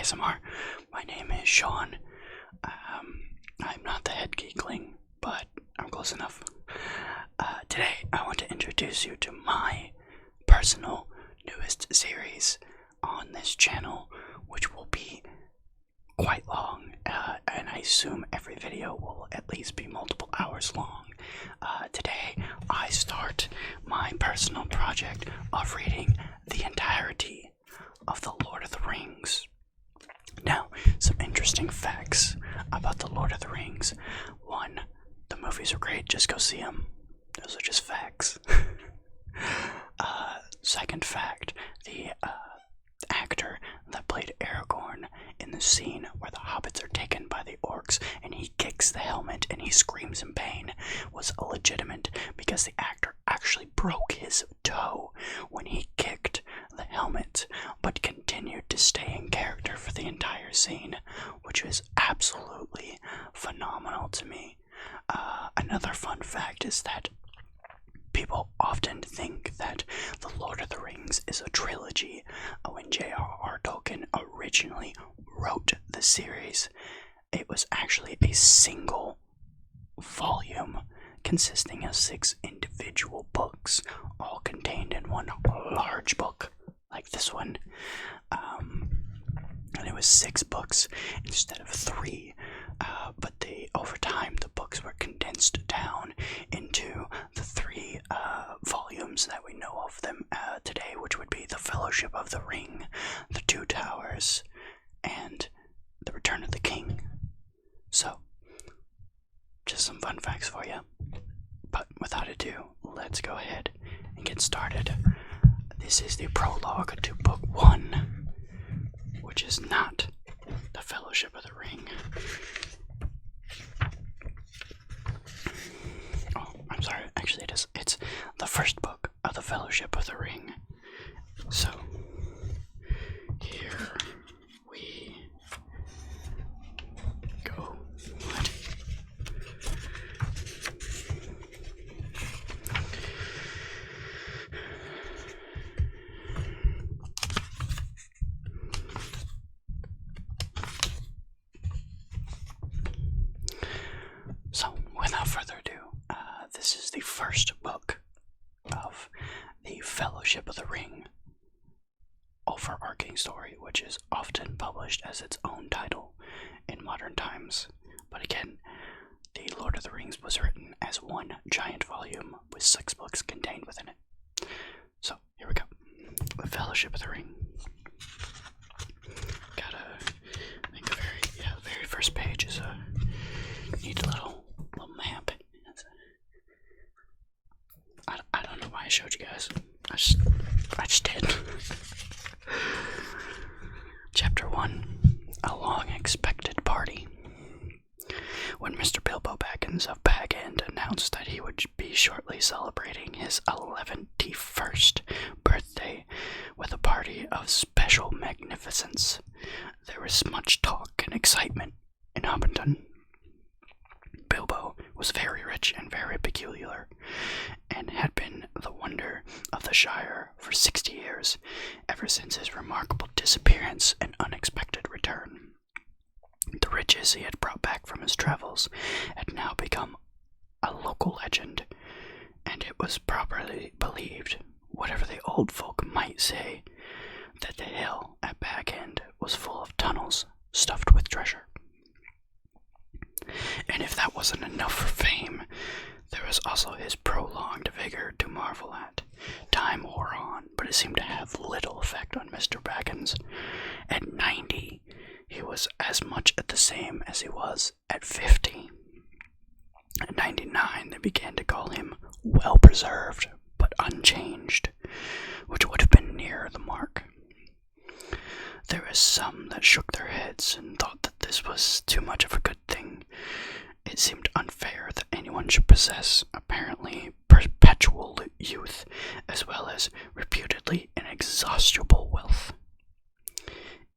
GeekWaresASMR. My name is Sean. I'm not the head geekling, but I'm close enough. Today, I want to introduce you to my personal newest series on this channel, which will be quite long, and I assume every video will at least be multiple hours long. Today, I start my personal project of reading the entirety of The Lord of the Rings. Now, some interesting facts about The Lord of the Rings. One, the movies are great, just go see them. Those are just facts. Second fact, the actor that played Aragorn in the scene where the hobbits are taken by the orcs and he kicks the helmet and he screams in pain was legitimate because the actor actually broke his toe when he kicked the helmet, but continued to stay in character for the entire scene, which was absolutely phenomenal to me. Another fun fact is that people often think that The Lord of the Rings is a trilogy. When J.R.R. Tolkien originally wrote the series, it was actually a single volume consisting of 6 individual books, all contained in one large book, like this one. And it was 6 books instead of 3. But over time, the books were condensed down into the 3 volumes that we know of them today, which would be The Fellowship of the Ring, The Two Towers, and The Return of the King. So, just some fun facts for you. But without ado, let's go ahead and get started. This is the prologue to Book 1, which is not The Fellowship of the Ring. Oh, I'm sorry, actually it is. It's the first book of The Fellowship of the Ring. So, here we go. What? So, without further ado, this is the first book of the Fellowship of the Ring overarching story, which is often published as its own title in modern times. But again, the Lord of the Rings was written as one giant volume with 6 books contained within it. So, here we go. The Fellowship of the Ring. I think the very first page is a neat little map. I don't know why I showed you guys. I just did. Chapter 1. A long-expected party. When Mr. Bilbo Baggins of Bag End announced that he would be shortly celebrating his 11th birthday with a party of special magnificence, there was much talk and excitement in Hobbiton. Bilbo was very rich and very peculiar, and had been the wonder of the Shire for 60 years, ever since his remarkable disappearance and unexpected return. The riches he had brought back from his travels had now become a local legend, and it was properly believed, whatever the old folk might say, that the hill at Bag End was full of tunnels stuffed with treasure. And if that wasn't enough for fame, there was also his prolonged vigor to marvel at. Time wore on, but it seemed to have little effect on Mr. Baggins. At 90, he was as much the same as he was at 50. At 99, they began to call him well-preserved, but unchanged, which would have been nearer the mark. There were some that shook their heads and thought that this was too much of a good thing. It seemed unfair that anyone should possess apparently perpetual youth, as well as reputedly inexhaustible wealth.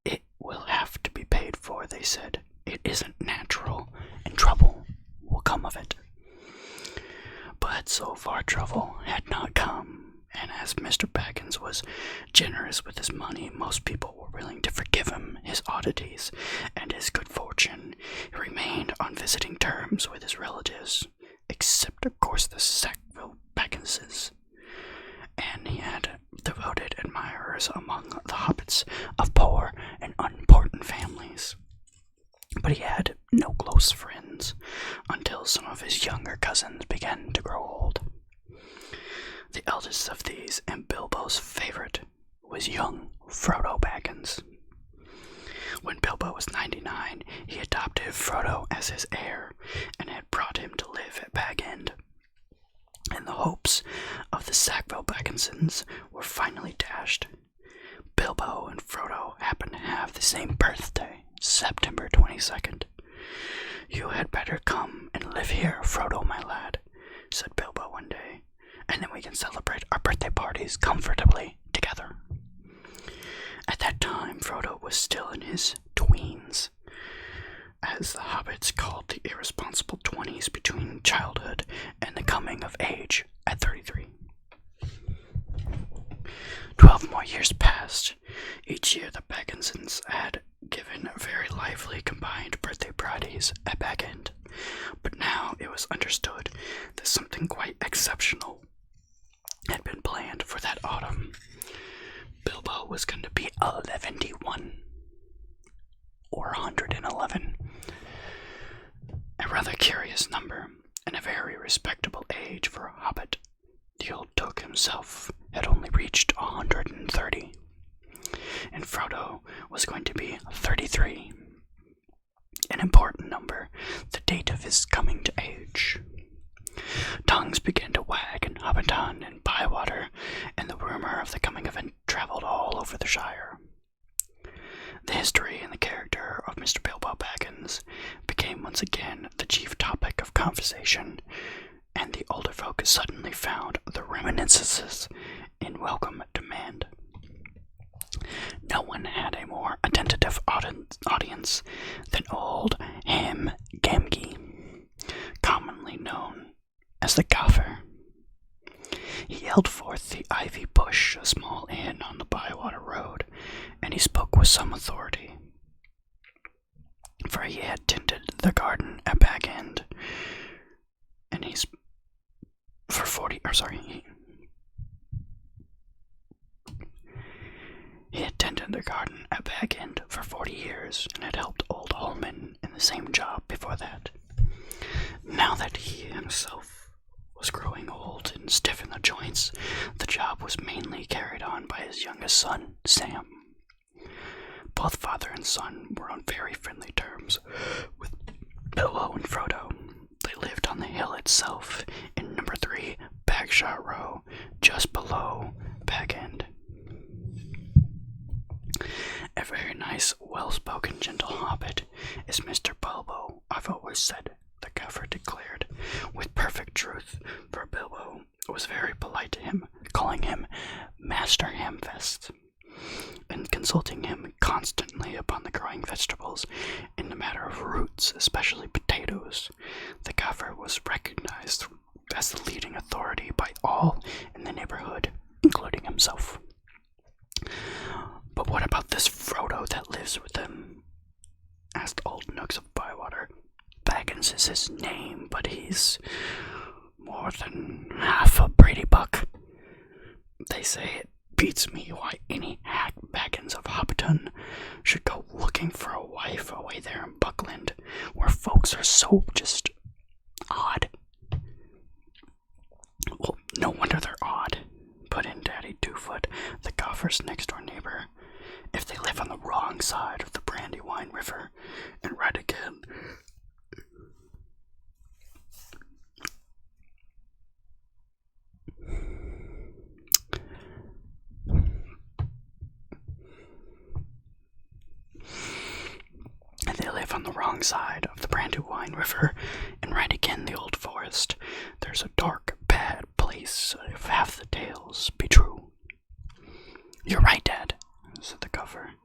It will have to be paid for, they said. It isn't natural, and trouble will come of it. But so far trouble had not come, and as Mr. Baggins was generous with his money, most people were willing to forgive him his his oddities and his good fortune, he remained on visiting terms with his relatives, except of course the Sackville Bagginses, and he had devoted admirers among the hobbits of poor and unimportant families. But he had no close friends until some of his younger cousins began to grow old. The eldest of these, and Bilbo's favorite, was young Frodo Baggins. When Bilbo was 99, he adopted Frodo as his heir and had brought him to live at Bag End. And the hopes of the Sackville Bagginsons were finally dashed. Bilbo and Frodo happened to have the same birthday, September 22nd. "You had better come and live here, Frodo, my lad," said Bilbo one day, "and then we can celebrate our birthday parties comfortably together." At that time, Frodo was still in his tweens, as the hobbits called the irresponsible 20s between childhood and the coming of age at 33. 12 more years passed. Each year the Bagginsons had given very lively combined birthday parties at Bag End, but now it was understood that something quite exceptional had been planned for that autumn. Bilbo was going to be 111, or 111, a rather curious number, and a very respectable age for a hobbit. The old Took himself had only reached 130, and Frodo was going to be 33, an important number, the date of his coming to age. Tongues began to wag in Hobbiton and Bywater, and the rumor of the coming event traveled all over the Shire. The history and the character of Mr. Bilbo Baggins became once again the chief topic of conversation, and the older folk suddenly found the reminiscences in welcome demand. No one had a more attentive audience than old Ham Gamgee, commonly known as the Gaffer. He held forth the Ivy Bush, a small inn on the Bywater Road, and he spoke with some authority, for he had tended the garden at Bag End, and he had tended the garden at Bag End for 40 years, and had helped old Holman in the same job before that. Now that he himself was growing old and stiff in the joints, the job was mainly carried on by his youngest son, Sam. Both father and son were on very friendly terms with Bilbo and Frodo. They lived on the hill itself, in number 3 Bagshot Row, just below Bag End. A very nice, well-spoken, gentle hobbit is Mr. Bilbo, I've always said, the Gaffer declared, with perfect truth, for Bilbo was very polite to him, calling him Master Hamfest, and consulting him constantly upon the growing vegetables in the matter of roots, especially potatoes. The Gaffer was recognized as the leading authority by all in the neighborhood, including himself. "But what about this Frodo that lives with him?" asked old Nooks of Bywater. "Baggins is his name, but he's more than half a Brady Buck. They say it beats me why any hack Baggins of Hobbiton should go looking for a wife away there in Buckland, where folks are so just odd." "Well, no wonder they're odd," put in Daddy Twofoot, the Gaffer's next-door neighbor, "if they live on the wrong side of the Brandywine River and right again." They live on the wrong side of the Brandywine River and right again the old forest. There's a dark, bad place if half the tales be true. "You're right, Dad," said the Gaffer.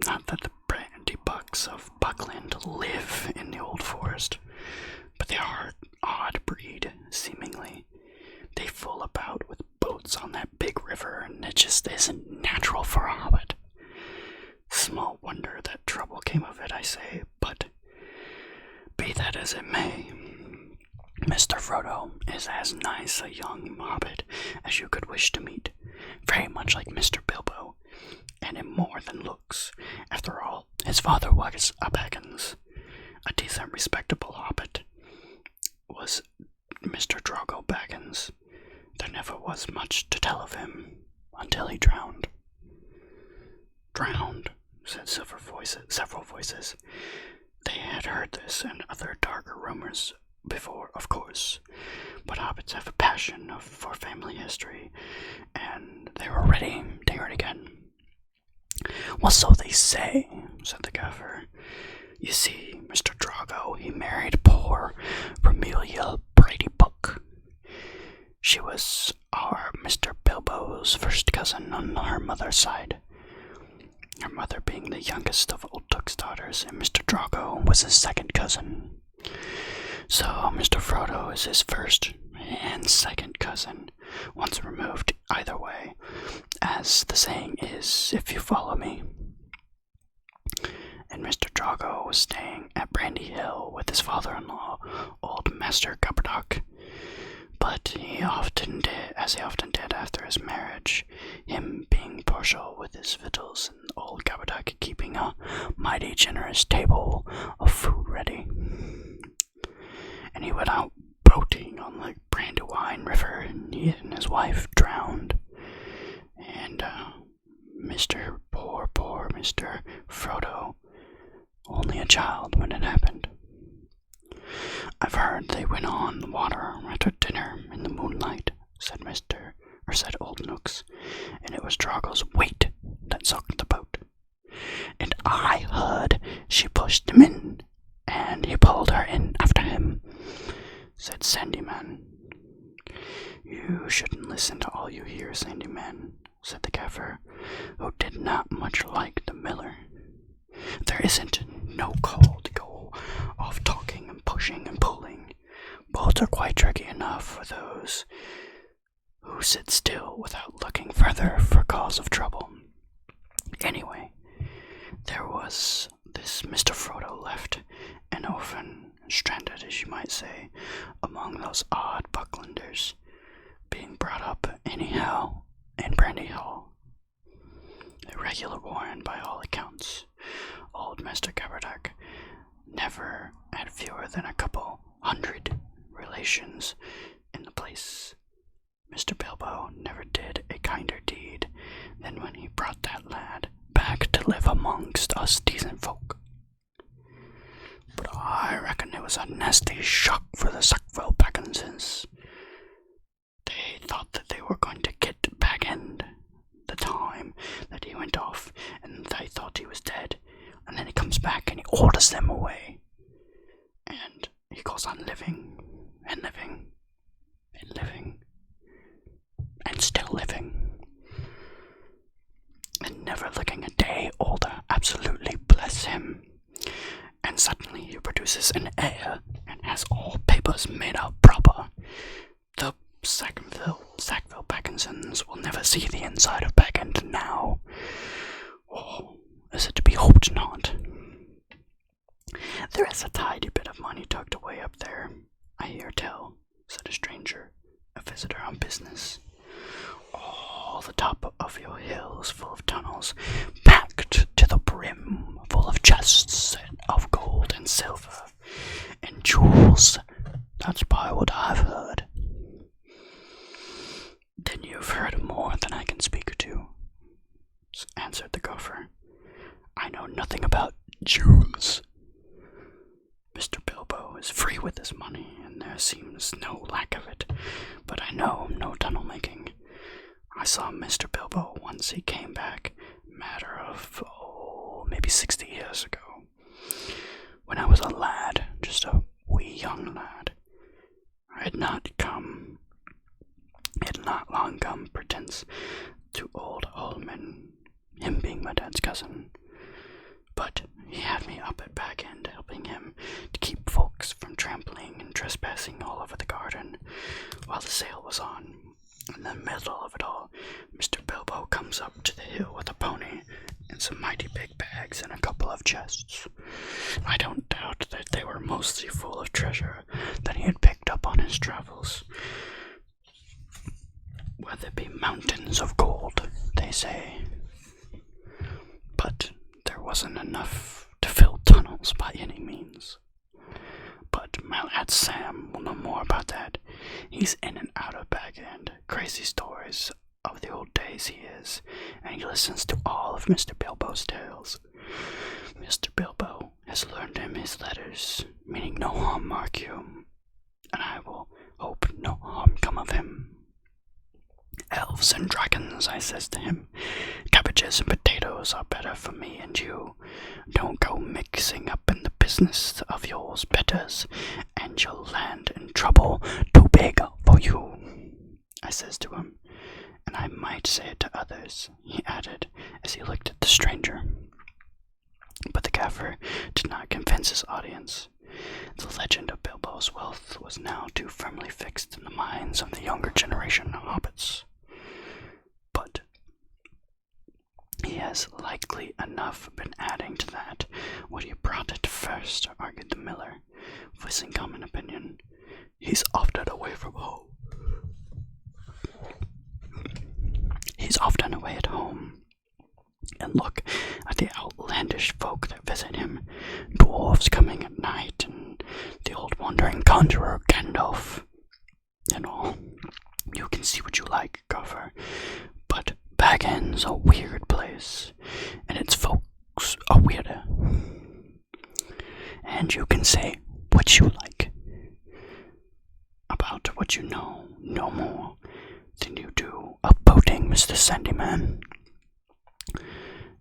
"Not that the Brandy Bucks of Buckland live in the old forest, but they are an odd breed, seemingly. They fool about with boats on that big river, and it just isn't natural for a hobbit. Small wonder that trouble came of it, I say, but be that as it may, Mr. Frodo is as nice a young hobbit as you could wish to meet, very much like Mr. Bilbo, and in more than looks. After all, his father was a Baggins, a decent, respectable hobbit, was Mr. Drogo Baggins. There never was much to tell of him until he drowned. Drowned, said several voices. They had heard this and other darker rumors before, of course, but hobbits have a passion for family history, and they were ready to hear it again. Well, so they say, said the Gaffer. You see, Mr. Drogo, he married poor Romelia Brady Book. She was our Mr. Bilbo's first cousin on her mother's side. Her mother being the youngest of Old Took's daughters, and Mr. Drogo was his second cousin. So Mr. Frodo is his first and second cousin, once removed either way, as the saying is, if you follow me. And Mr. Drogo was staying at Brandy Hill with his father-in-law, old Master Gupperdock. But he often did, as he often did after his marriage, him being partial with his victuals, and old Gupperdock keeping a mighty generous table of food ready. And he went out boating on Lake Brandywine River, and he and his wife drowned. And poor Mr. Frodo, only a child when it happened. I've heard they went on the water after dinner in the moonlight, said Old Nooks, and it was Drogo's weight that sunk the boat. And I heard she pushed him in, and he pulled her in after him, said Sandyman. You shouldn't listen to all you hear, Sandyman, said the Gaffer, who did not much like the miller. There isn't no call to go off talking and pushing and pulling. Boats are quite tricky enough for those who sit still without looking further for cause of trouble. Anyway, there was this Mr. Frodo left, an orphan, stranded, as you might say, among those odd Bucklanders, being brought up anyhow in Brandy Hall. A regular warren by all accounts. Old Master Gupperdock never had fewer than a couple hundred relations in the place. Mr. Bilbo never did a kinder deed than when he brought that lad back to live amongst us decent folk. But I reckon it was a nasty shock for the Sackville Bagginses. They thought that they were going to get back end the time that he went off, and they thought he was dead, and then he comes back and he orders them away. And he goes on living, and living, and living, and still living, and never looking a day older, absolutely bless him. And suddenly he produces an heir, and has all papers made out proper. The Sackville Bagginsons will never see the inside of Baggend now. Or is it to be hoped not? There is a tidy bit of money tucked away up there, I hear tell, said a stranger, a visitor on business. All the top of your hills full of tunnels, packed to the brim, full of chests of gold and silver, and jewels. That's by what I've heard. Then you've heard more than I can speak to, answered the Gopher. I know nothing about jewels. Mr. Bilbo is free with his money, and there seems no lack of it, but I know no tunnel making. I saw Mr. Bilbo once he came back, matter of, maybe 60 years ago, when I was a lad, just a wee young lad. I had not long come pretense to old Holman, him being my dad's cousin, but he had me up at back end helping him to keep folks from trampling and trespassing all over the garden while the sale was on. In the middle of it all, Mr. Bilbo comes up to the hill with a pony and some mighty big bag. of chests. I don't doubt that they were mostly full of treasure that he had picked up on his travels. Whether it be mountains of gold, they say. But there wasn't enough to fill tunnels by any means. But my lad Sam will know more about that. He's in and out of Bag End. Crazy stories of the old days he is, and he listens to all of Mr. Bilbo's tales. Mr. Bilbo has learned him his letters, meaning no harm, mark you, and I will hope no harm come of him. Elves and dragons, I says to him, cabbages and potatoes are better for me and you. Don't go mixing up in the business of yours betters, and you'll land in trouble too big for you, I says to him, and I might say it to others, he added, as he looked at the stranger. But the Gaffer did not convince his audience. The legend of Bilbo's wealth was now too firmly fixed in the minds of the younger generation of hobbits. But he has likely enough been adding to that what he brought it first, argued the miller, voicing common opinion. He's often away from home. He's often away at home. And look at the outlandish folk that visit him, dwarves coming at night, and the old wandering conjurer Gandalf, and all. You can see what you like, Gaffer, but Bag End's a weird place, and its folks are weirder. And you can say what you like about what you know no more than you do of boating, Mr. Sandyman.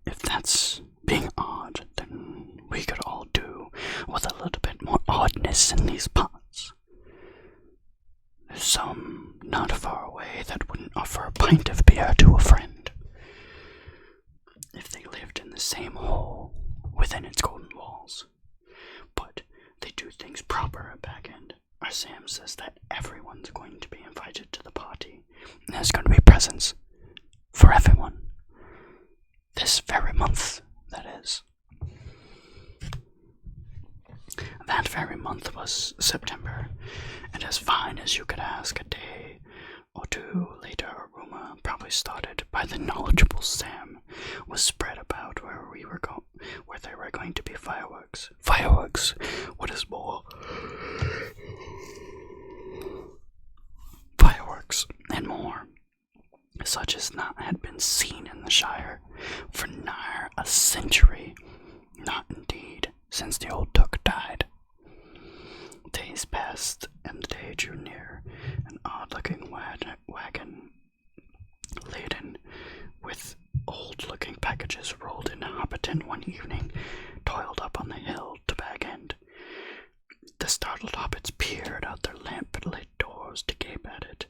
If that's being odd, then we could all do with a little bit more oddness in these parts. There's some not far away that wouldn't offer a pint of beer to a friend if they lived in the same hole within its golden walls. But they do things proper at Bag End. Our Sam says that everyone's going to be invited to the party, and there's going to be presents for everyone. This very month, that is. That very month was September, and as fine as you could ask. A day or two later, a rumor, probably started by the knowledgeable Sam, was spread about where there were going to be fireworks. Fireworks! What is more? Fireworks and more, such as not had been seen in the Shire for nigh a century, not indeed since the old Took died. Days passed, and the day drew near. An odd-looking wagon, laden with old-looking packages, rolled into Hobbiton one evening, toiled up on the hill to Bag End. The startled hobbits peered out their lamp-lit doors to gape at it.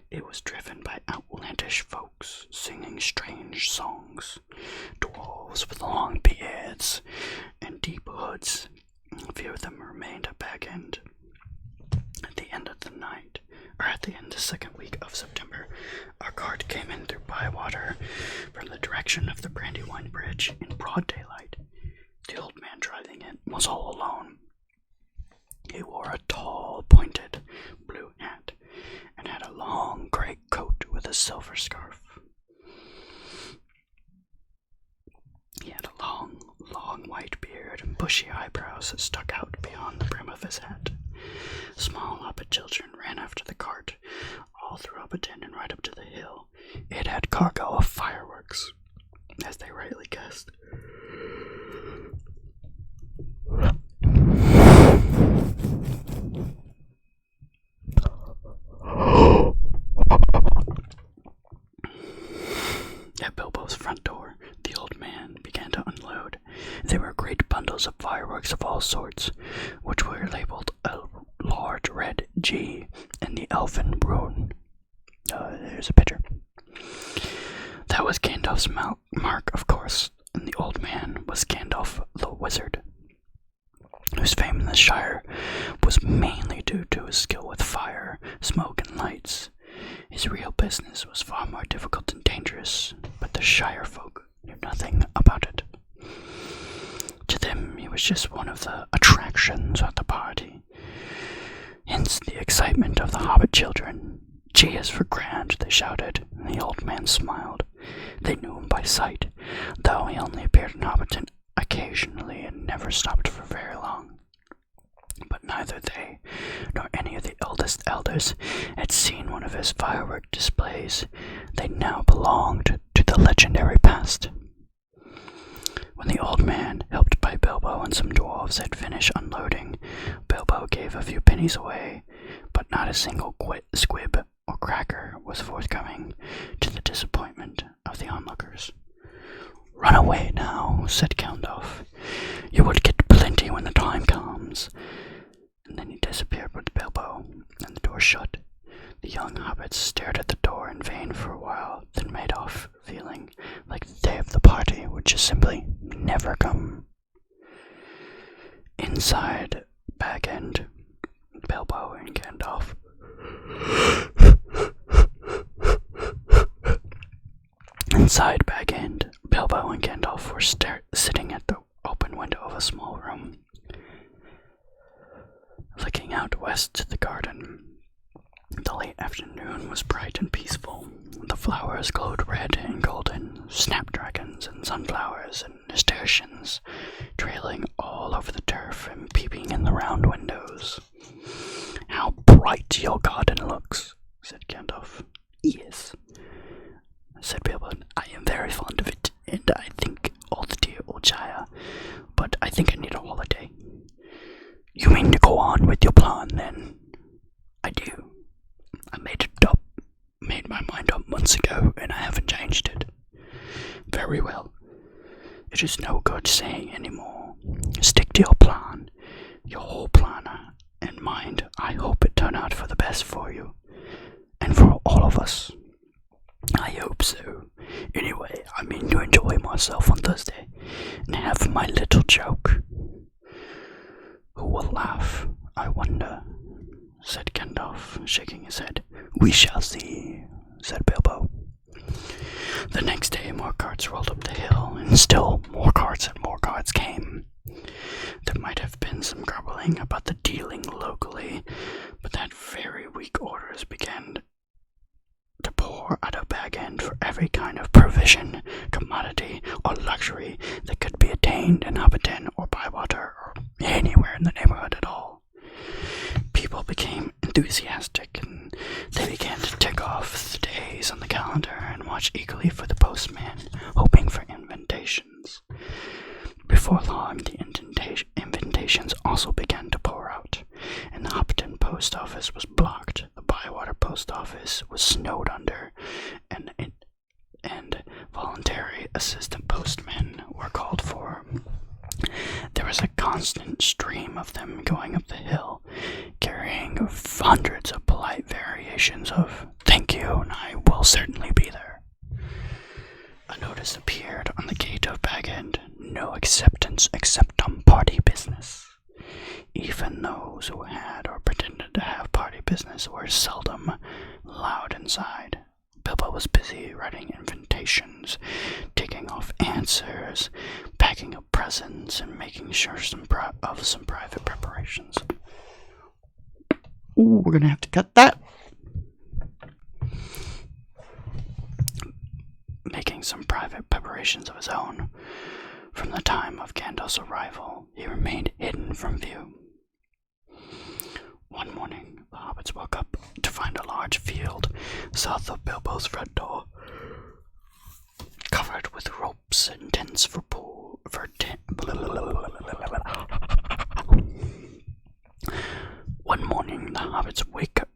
It was driven by outlandish folks singing strange songs, dwarves with long beards and deep hoods. A few of them remained at Bag End. At the end of the night, or at the end of the second week of September, our cart came in through Bywater from the direction of the Brandywine Bridge in broad daylight. The old man driving it was all alone. He wore a tall, pointed blue hat and had a long gray coat with a silver scarf. He had a long white beard and bushy eyebrows that stuck out beyond the brim of his hat. Small hobbit children ran after the cart, all through Hobbiton and right up to the hill. It had cargo of fireworks, as they rightly guessed. At Bilbo's front door, the old man began to unload. There were great bundles of fireworks of all sorts, which were labeled a large red G in the elfin rune. There's a picture. That was Gandalf's mark, of course, and the old man was Gandalf the Wizard, whose fame in the Shire was mainly due to his skill with fire, smoke, and lights. His real business was far more difficult and dangerous, but the Shire folk knew nothing about it. To was just one of the attractions at the party. Hence the excitement of the Hobbit children. "Cheers for Grant," they shouted, and the old man smiled. They knew him by sight, though he only appeared in Hobbiton occasionally and never stopped for very long. But neither they nor any of the eldest elders had seen one of his firework displays. They now belonged to the legendary past. When the old man, helped by Bilbo and some dwarves, had finished unloading, Bilbo gave a few pennies away, but not a single squib or cracker was forthcoming, to the disappointment of the onlookers. "Run away now," said Gandalf. "You will get plenty when the time comes." And then he disappeared with Bilbo, and the door shut. The young hobbits stared at the door in vain for a while, then made off, feeling like the day of the party would just simply never come. Inside Bag End, Bilbo and Gandalf Inside Bag End, Bilbo and Gandalf were sitting at the open window of a small room, looking out west to the garden. The late afternoon was bright and peaceful. The flowers glowed red and golden, snapdragons and sunflowers and nasturtiums trailing all over the turf and peeping in the round windows. "How bright your garden looks," said Gandalf. "Yes," said Bilbo. "I am very fond of it, and I think all the dear old Shire, but I think I need a holiday." "You mean to go on with your plan, then?" "I do. I made my mind up months ago, and I haven't changed it." "Very well. It is no good saying any more. Stick to your plan, your whole plan, and mind, I hope it turn out for the best for you, and for all of us." "I hope so. Anyway, I mean to enjoy myself on Thursday, and have my little joke." "Who will laugh, I wonder?" said Gandalf, shaking his head. "We shall see," said Bilbo. The next day more carts rolled up the hill, and still more carts and more carts came. There might have been some grumbling about the dealing locally, but that very week orders began to pour out of Bag End for every kind of provision, commodity, or luxury that could be attained in Hobbiton or Bywater or anywhere in the neighborhood at all. People became enthusiastic, and they began to tick off the days on the calendar and watch eagerly for the postman, hoping for invitations. Before long, the invitations also began to pour out, and the Hobbiton post office was blocked. The Bywater post office was snowed under, and voluntary assistant postmen were called for. There was a constant stream of them going up the hill, carrying hundreds of polite variations of "thank you, and I will certainly be there." A notice appeared on the gate of Bag End: "No acceptance except on party business." Even those who had or pretended to have party business were seldom allowed inside. Bilbo was busy writing invitations, taking off answers, packing up presents, and making sure of some private preparations. Ooh, we're gonna have to cut that. Making some private preparations of his own. From the time of Gandalf's arrival, he remained hidden from view. One morning, the hobbits woke up to find a large field south of Bilbo's front door, covered with ropes and tents One morning, the hobbits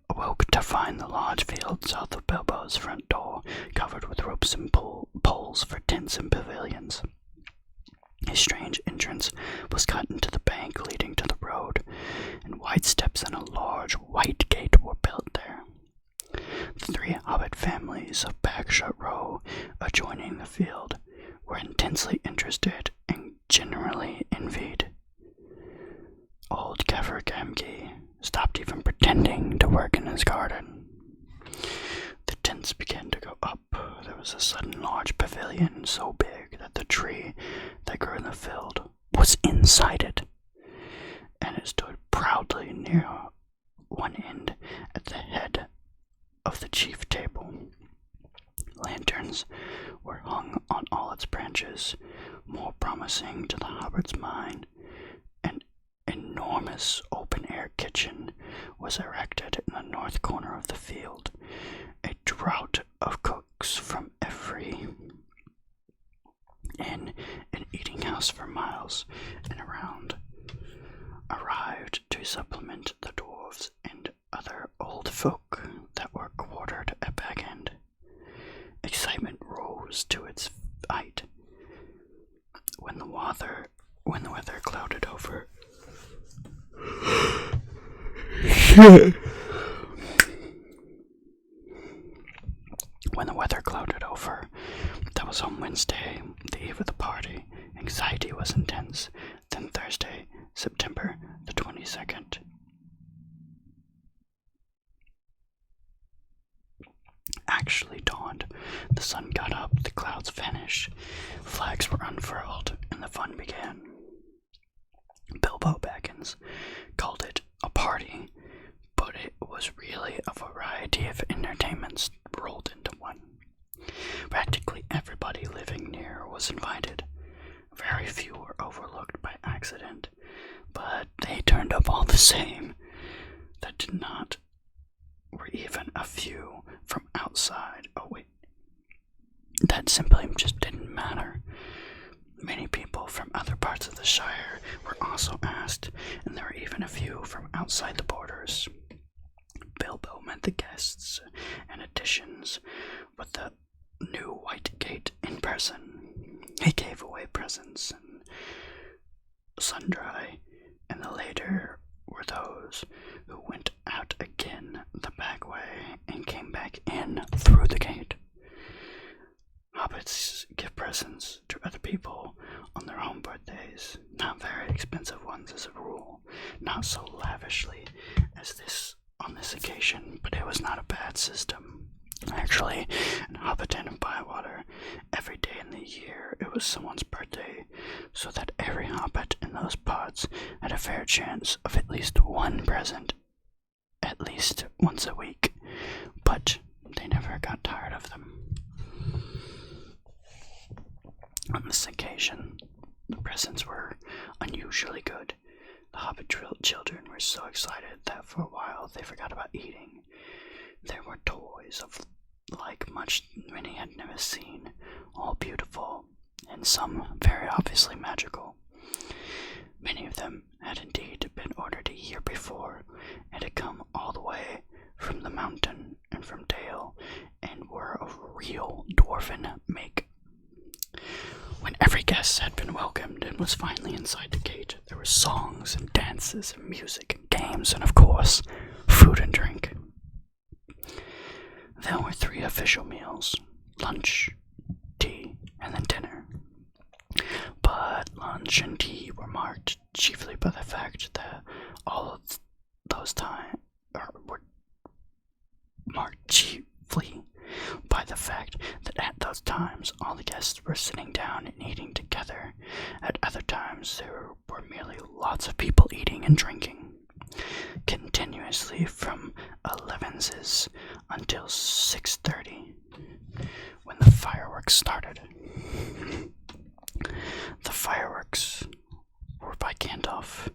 awoke to find the large field south of Bilbo's front door covered with ropes and poles for tents and pavilions. A strange entrance was cut into the bank leading to the road, and wide steps and a large white gate were built there. The three hobbit families of Bagshot Row, adjoining the field, were intensely interested and generally envied. Old Gaffer stopped even pretending to work in his garden. The tents began to go up. There was a sudden large pavilion so big that the tree that grew in the field was was inside it, and it stood proudly near one end at the head of the chief table. Lanterns were hung on all its branches, more promising to the hobbit's mind. An enormous open-air kitchen was erected in the north corner of the field. A drought of cooks from every inn and eating house for miles and around arrived to supplement the dwarves and other old folk that were quartered at back end. Excitement rose to its height when the weather clouded over. When the weather clouded over, that was on Wednesday, the eve of the party. Anxiety was intense. Then Thursday, September the 22nd. Actually dawned. The sun got up, the clouds vanished, flags were unfurled, and the fun began. Bilbo Baggins called it a party, but it was really a variety of entertainments rolled into one. Practically everybody living near was invited. Very few were overlooked by accident, but they turned up all the same. That did not were even a few from outside. That simply just didn't matter. Many people from other parts of the Shire were also asked, and there were even a few from outside the borders. Bilbo met the guests and additions with the new White Gate in person. He gave away presents and sundry, and the later were those who went out again the back way and came back in through the gate. Hobbits give presents to other people on their own birthdays, not very expensive ones as a rule, not so lavishly as this on this occasion, but it was not a bad system. Actually, in Hobbiton and Bywater, every day in the year it was someone's birthday, so that every hobbit in those parts had a fair chance of at least one present, at least once a week, but they never got tired of them. On this occasion, the presents were unusually good. The hobbit children were so excited that for a while they forgot about eating. There were toys of like much many had never seen, all beautiful, and some very obviously magical. Many of them had indeed been ordered a year before, and had come all the way from the mountain and from Dale, and were of real dwarven make. When every guest had been welcomed and was finally inside the gate, there were songs and dances and music and games and, of course, food and drink. There were 3 official meals: lunch, tea, and then dinner. But lunch and tea were marked chiefly by the fact that all of those times were marked chiefly by the fact that at those times all the guests were sitting down and eating together. At other times there were merely lots of people eating and drinking continuously from 11s until 6:30, when the fireworks started. The fireworks were by Gandalf.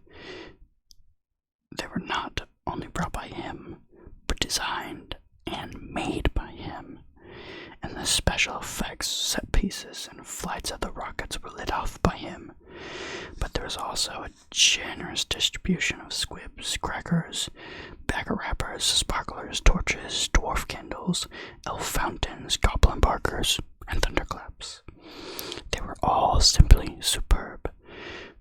They were not only brought by him, but designed and made by him, and the special effects, set pieces, and flights of the rockets were lit off by him. But there was also a generous distribution of squibs, crackers, bag wrappers, sparklers, torches, dwarf candles, elf fountains, goblin barkers, and thunderclaps. They were all simply superb.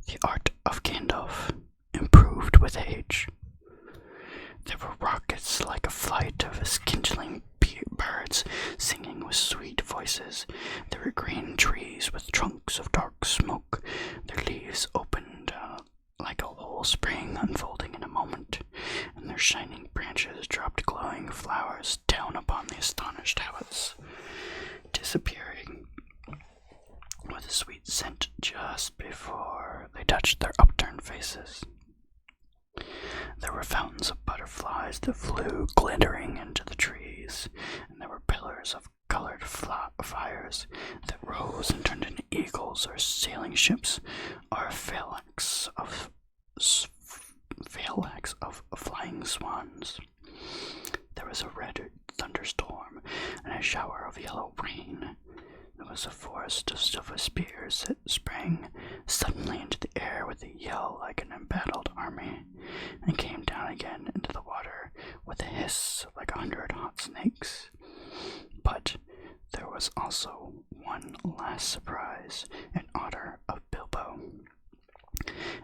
The art of Gandalf improved with age. There were rockets like a flight of kindling birds singing with sweet voices. There were green trees with trunks of dark smoke, their leaves opened like a whole spring unfolding in a moment, and their shining branches dropped glowing flowers down upon the astonished hobbits, disappearing with a sweet scent just before they touched their upturned faces. There were fountains of butterflies that flew glittering into the trees, and there were pillars of colored fires that rose and turned into eagles or sailing ships or phalanx of flying swans. There was a red thunderstorm and a shower of yellow rain. There was a forest of silver spears that sprang suddenly into the air with a yell like an embattled army, and came down again into the water with a hiss like 100 hot snakes. But there was also one last surprise in honor of Bilbo,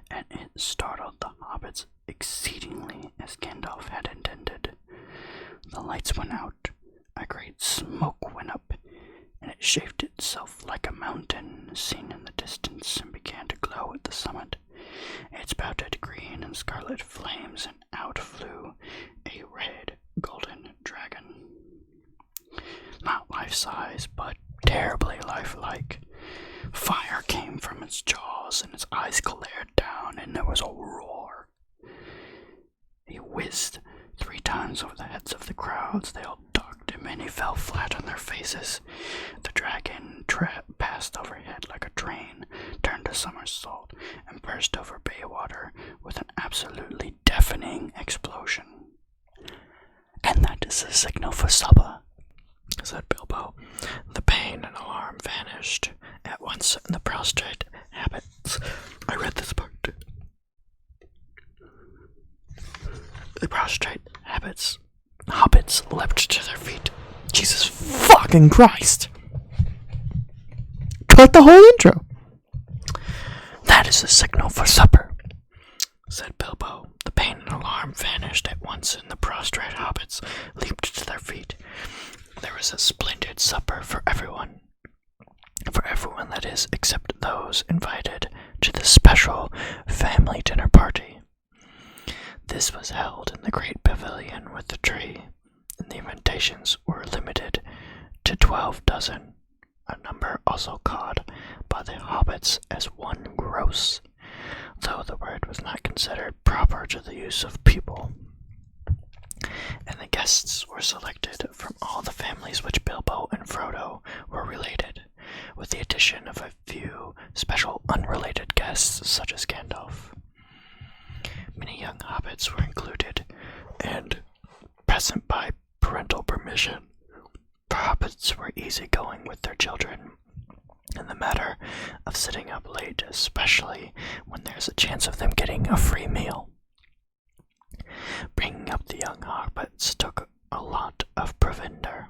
and it startled the hobbits exceedingly as Gandalf had intended. The lights went out, a great smoke went up, and it shaped itself like a mountain seen in the distance and began to glow at the summit. It spouted green and scarlet flames, and out flew a red golden dragon. Not life-size, but terribly lifelike. Fire came from its jaws, and its eyes glared down, and there was a roar. He whizzed 3 times over the heads of the crowds. They all ducked, and many fell flat on their faces. The dragon passed overhead like a train, turned a somersault, and burst over Baywater with an absolutely deafening explosion. "And that is the signal for supper," said Bilbo. The pain and alarm vanished at once in the prostrate habits. I read this part. The prostrate hobbits leapt to their feet. Jesus fucking Christ! Cut the whole intro! "That is the signal for supper," said Bilbo. The pain and alarm vanished at once, and the prostrate hobbits leaped to their feet. There was a splendid supper for everyone, that is, except those invited to the special family dinner party. This was held in the great pavilion with the tree, and the invitations were limited to 12 dozen, a number also called by the hobbits as 1 gross, though the word was not considered proper to the use of people. And the guests were selected from all the families which Bilbo and Frodo were related, with the addition of a few special unrelated guests such as Gandalf. Many young hobbits were included and present by parental permission. For hobbits were easygoing with their children in the matter of sitting up late, especially when there's a chance of them getting a free meal. Bringing up the young hobbits took a lot of provender.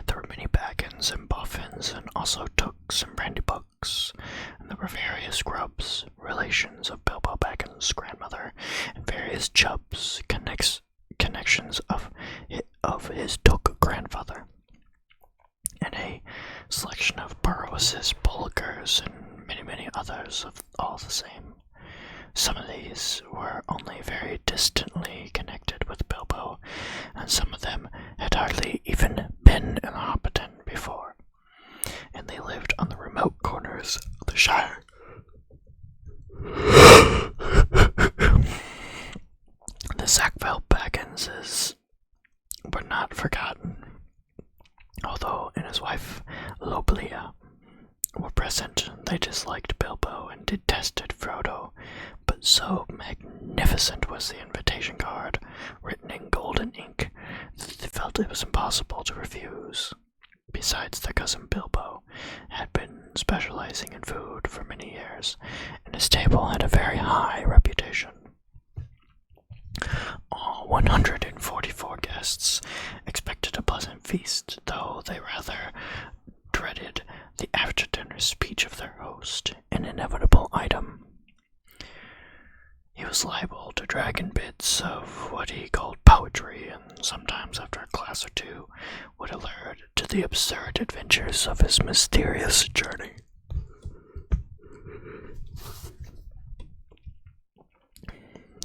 There were many baggins and boffins, and also tooks and brandy bucks, and there were various grubs, relations of Bilbo Baggins's grandmother, and various chubs, connections of his took grandfather, and a selection of Burrows's bullockers, and many others of all the same. Some of these were only very distantly connected with Bilbo, and some of them had hardly even been in Hobbiton before, and they lived on the remote corners of the Shire. The Sackville Bagginses were not forgotten, although and his wife Lobelia were present. They disliked Bilbo and detested Frodo, but so magnificent was the invitation card, written in golden ink, that they felt it was impossible to refuse. Besides, their cousin Bilbo had been specializing in food for many years, and his table had a very high reputation. All 144 guests expected a pleasant feast, though they rather dreaded the after-dinner speech of their host, an inevitable item. He was liable to drag in bits of what he called poetry, and sometimes after a glass or two would allude to the absurd adventures of his mysterious journey.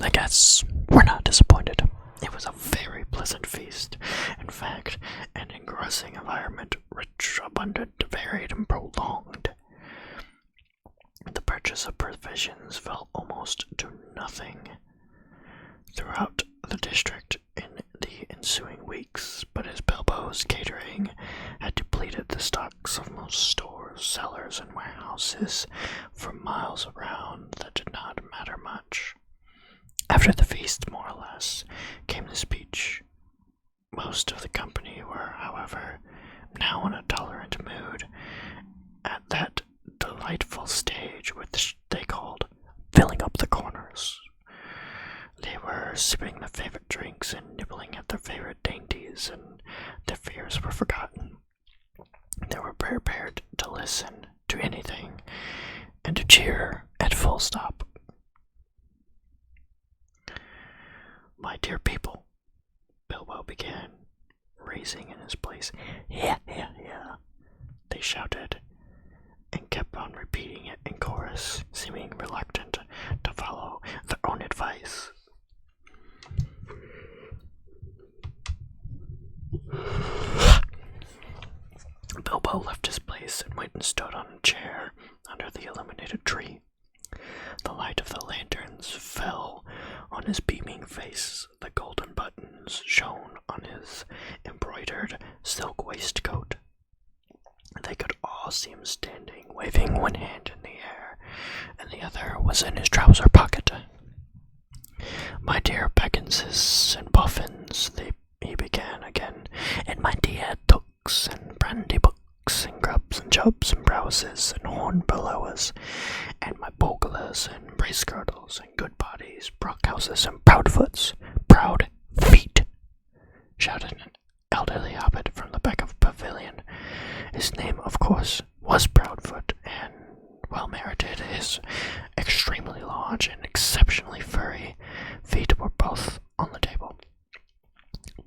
The guests were not disappointed. It was a very pleasant feast. In fact, an engrossing environment, rich, abundant, varied, and prolonged. The purchase of provisions fell almost to nothing throughout the district in the ensuing weeks, but as Bilbo's catering had depleted the stocks of most stores, cellars, and warehouses for miles around, that did not matter much. After the feast, more or less, came the speech. Most of the company were, however, now in a tolerant mood, at that delightful stage which they called filling up the corners. They were sipping their favorite drinks and nibbling at their favorite dainties, and their fears were forgotten. They were prepared to listen to anything and to cheer at full stop. "My dear people," Bilbo began, raising in his place. "Yeah, yeah, yeah," they shouted, and kept on repeating it in chorus, seeming reluctant to follow their own advice. Bilbo left his place and went and stood on a chair under the illuminated tree. The light of the lanterns fell on his beaming face. The golden buttons shone on his embroidered silk waistcoat. They could all see him standing, waving one hand in the air, and the other was in his trouser pocket. "My dear Beckinses and Boffins," he began again, "and my dear Tooks and Brandy Books and Grubs and Chubs and Browses and Hornblowas, and my Boglers and Bracegirdles and Good Bodies, Brockhouses and Proudfoots, Proud Feet," shouted an elderly hobbit from the back of a pavilion. His name, of course, was Proudfoot, and well merited. His extremely large and exceptionally furry feet were both on the table.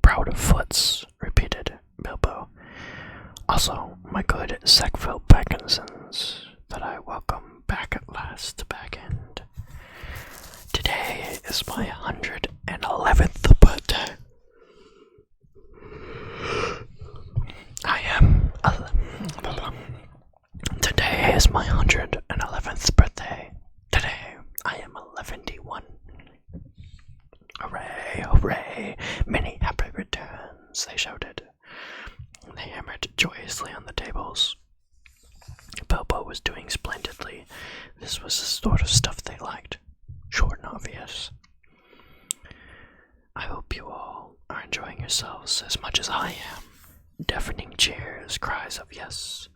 "Proudfoots," repeated Bilbo. "Also, my good Sackville Beckinsons, that I welcome back at last, back end. Today is my 111th birthday. Today is my 111th birthday. Today I am 11-1. Hooray, hooray, many happy returns," they shouted. They hammered joyously on the tables. Bilbo was doing splendidly. This was the sort of stuff they liked. Short and obvious. "I hope you all are enjoying yourselves as much as I am." Deafening cheers, cries of yes,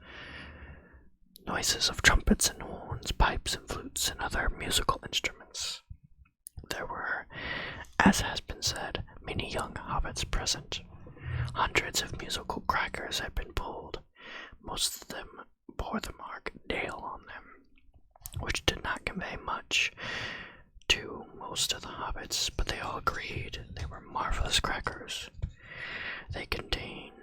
noises of trumpets and horns, pipes and flutes, and other musical instruments. There were, as has been said, many young hobbits present. Hundreds of musical crackers had been pulled. Most of them bore the mark Dale on them, which did not convey much to most of the hobbits, but they all agreed they were marvelous crackers. They contained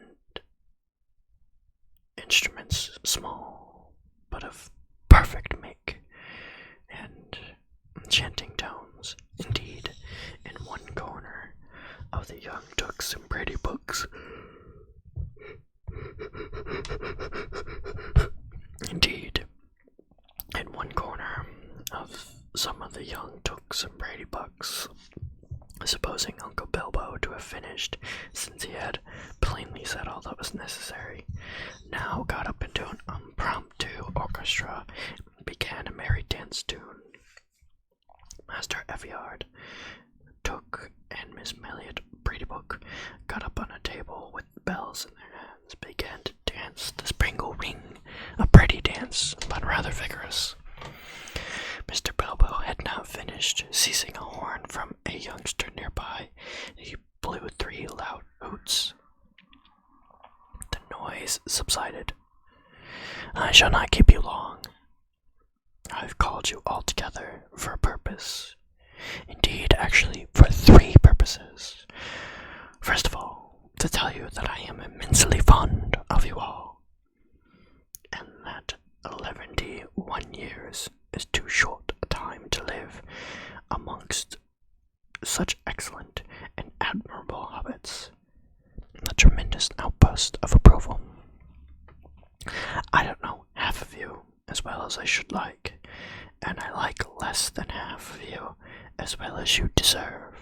instruments small, but of perfect make, and enchanting tones. Indeed, in one corner of the young Tooks and Brady Books, some of the young Tooks and Brady Bucks, supposing Uncle Bilbo to have finished, since he had plainly said all that was necessary, now got up into an impromptu orchestra and began a merry dance tune. Master Eviard, Took, and Miss Melliot Bradybook got up on a table with bells in their hands, began to dance the Springle Ring, a pretty dance, but rather vigorous. Mr. Bilbo had now finished. Seizing a horn from a youngster nearby, he blew 3 loud hoots. The noise subsided. "I shall not keep you long. I've called you all together for a purpose. Indeed, actually, for 3 purposes. First of all, to tell you that I am immensely fond of you all, and that 11 years is too short a time to live amongst such excellent and admirable hobbits." A tremendous outburst of approval. "I don't know half of you as well as I should like, and I like less than half of you as well as you deserve.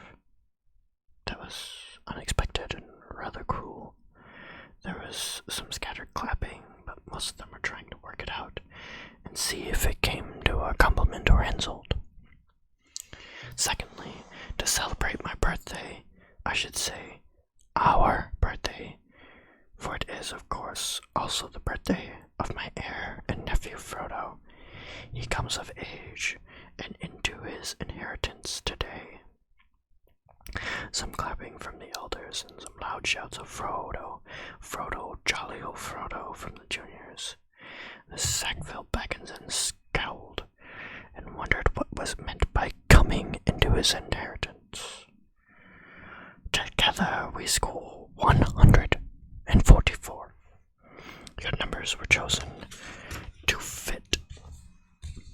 That was unexpected and rather cruel. There was some scattered clapping, but most of them were trying to work it out and see if it came to a compliment or insult. Secondly, to celebrate my birthday, I should say our birthday, for it is, of course, also the birthday of my heir and nephew Frodo. He comes of age and into his inheritance today. Some clapping from the elders and some loud shouts of Frodo, Frodo, jolly old Frodo from the juniors. The Sackville Beckinsons scowled and wondered what was meant by coming into his inheritance. Together we score 144. Your numbers were chosen to fit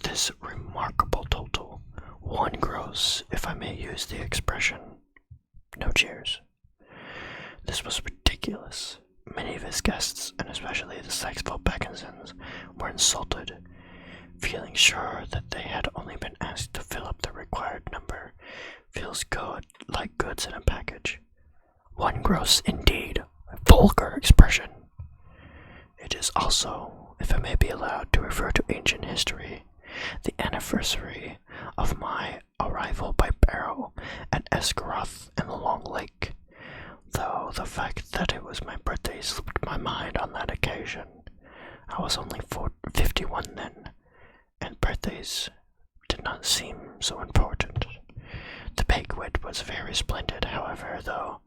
this remarkable total. One gross, if I may use the expression. No cheers. This was ridiculous. Many of his guests, and especially the Sackville Beckinsons, were insulted, feeling sure that they had only been asked to fill up the required number. Feels good, like goods in a package. One gross indeed, a vulgar expression. It is also, if it may be allowed to refer to ancient history, the anniversary of my arrival by barrow at Esgaroth in the Long Lake, though the fact that it was my birthday slipped my mind on that occasion. I was only 51 then, and birthdays did not seem so important. The banquet was very splendid, however, though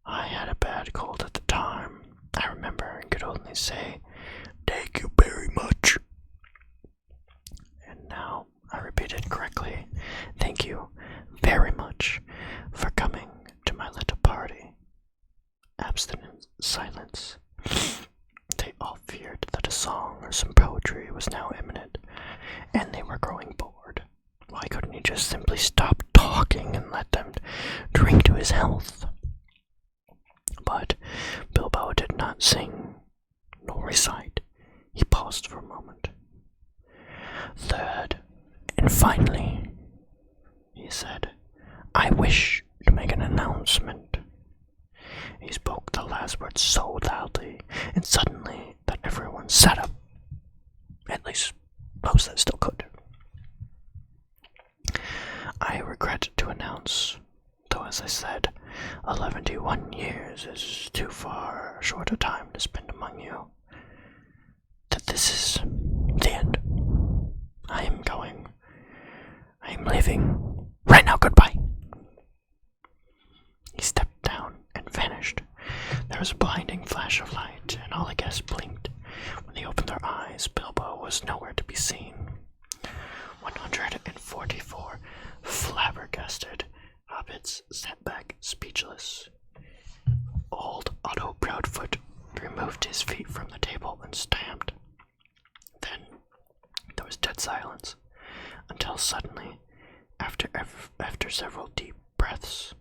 I had a bad cold at the time, I remember, and could only say, "Thank you very much." And now I repeated correctly, "Thank you very much for coming to my little party." Abstinent silence. They all feared that a song or some poetry was now imminent, and they were growing bored. Why couldn't he just simply stop talking and let them drink to his health? But Bilbo did not sing nor recite. He paused for a moment. "Third, and finally," he said, "I wish to make an announcement." He spoke the last word so loudly and suddenly that everyone sat up, at least those that still could. "I regret to announce, though as I said, 11 years is too far short a time to spend among you, that this is the end. I am going. I am leaving. Right now, goodbye." He stepped down and vanished. There was a blinding flash of light, and all the guests blinked. When they opened their eyes, Bilbo was nowhere to be seen. 144 flabbergasted hobbits sat back speechless. Old Otto Proudfoot removed his feet from the table and stamped. Then there was dead silence, until suddenly, after several deep breaths,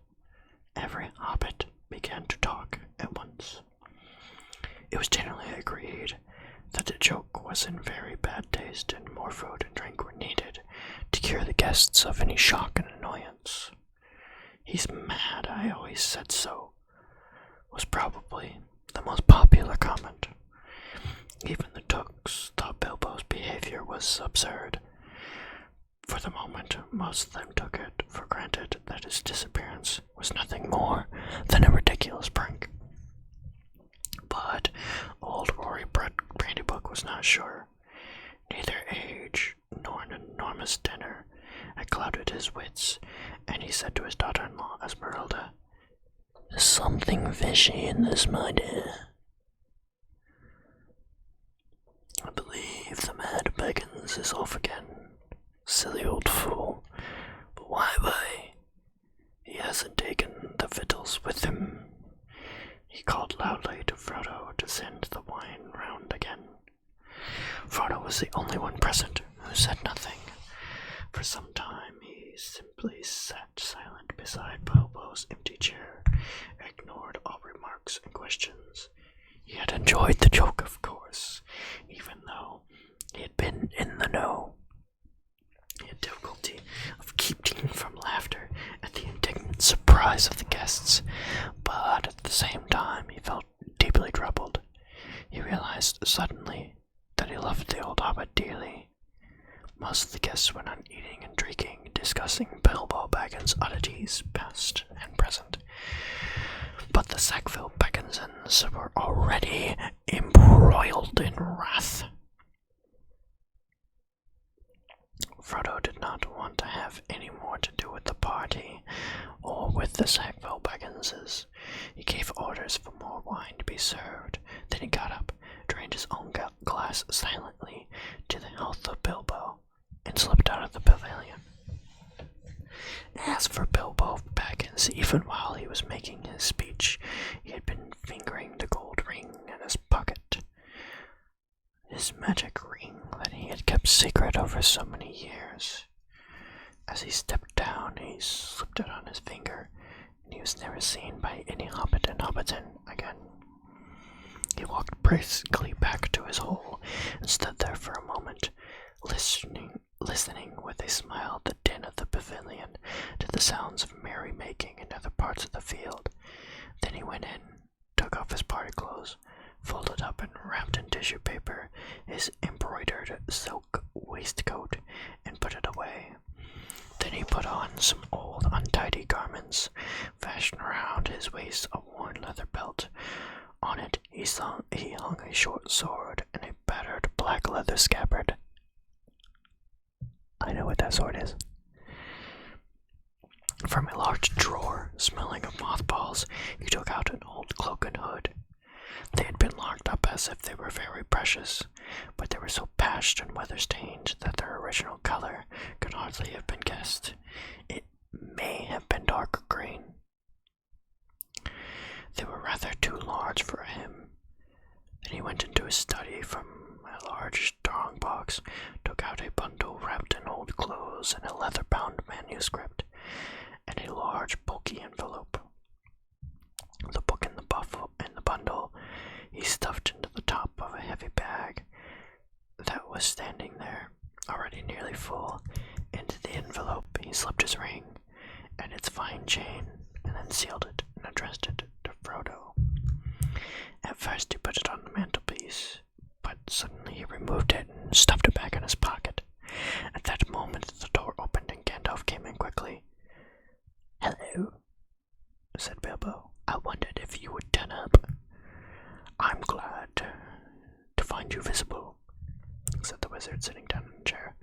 every hobbit began to talk at once. It was generally agreed that the joke was in very bad taste and more food and drink were needed to cure the guests of any shock and annoyance. "He's mad, I always said so," was probably the most popular comment. Even the Tooks thought Bilbo's behavior was absurd. For the moment, most of them took it for granted that his disappearance was nothing more than a ridiculous prank. But old Rory Brandybuck was not sure. Neither age nor an enormous dinner had clouded his wits, and he said to his daughter-in-law, Esmeralda, "There's something fishy in this, my dear. I believe the Mad Beckons is off again. Silly old fool. But why? He hasn't taken the victuals with him." He called loudly to Frodo to send the wine round again. Frodo was the only one present who said nothing. For some time he simply sat silent beside Bilbo's empty chair, ignored all remarks and questions. He had enjoyed the joke, of course, even though he had been in the know. surprise of the guests, but at the same time he felt deeply troubled. He realized suddenly that he loved the old hobbit dearly. Most of the guests went on eating and drinking, discussing Bilbo Baggins' oddities, past and present. But the Sackville Bagginsons were already embroiled in wrath. Frodo did not want to have any more to do with the party, or with the Sackville Bagginses. He gave orders for more wine to be served. Then he got up, drained his own glass silently to the health of Bilbo, and slipped out of the pavilion. As for Bilbo Baggins, even while he was making his speech, he had been fingering the gold ring in his pocket. His magic ring that he had kept secret over so many years. As he stepped down, he slipped it on his finger, and he was never seen by any hobbit in Hobbiton again. He walked briskly back to his hole and stood there for a moment, listening with a smile at the din of the pavilion, to the sounds of merrymaking in other parts of the field. Then he went in, took off his party clothes, folded up and wrapped in tissue paper his embroidered silk waistcoat, and put it away. Then he put on some old untidy garments, fastened around his waist a worn leather belt. On it he hung a short sword and a battered black leather scabbard. I know what that sword is. From a large drawer, smelling of mothballs, he took out an old cloak and hood. They had been locked up as if they were very precious, but they were so patched and weather-stained that their original color could hardly have been guessed. It may have been dark green. They were rather too large for him. Then he went into his study from a large strong box, took out a bundle wrapped in old clothes and a leather-bound manuscript, and a large bulky envelope. The book and the bundle he stuffed into the top of a heavy bag that was standing there, already nearly full. Into the envelope he slipped his ring and its fine chain, and then sealed it and addressed it to Frodo. At first he put it on the mantelpiece, but suddenly he removed it and stuffed it back in his pocket. At that moment the door opened and Gandalf came in quickly. "Hello," said Bilbo. "I wondered if you would turn up." "I'm glad to find you visible," said the wizard, sitting down in a chair.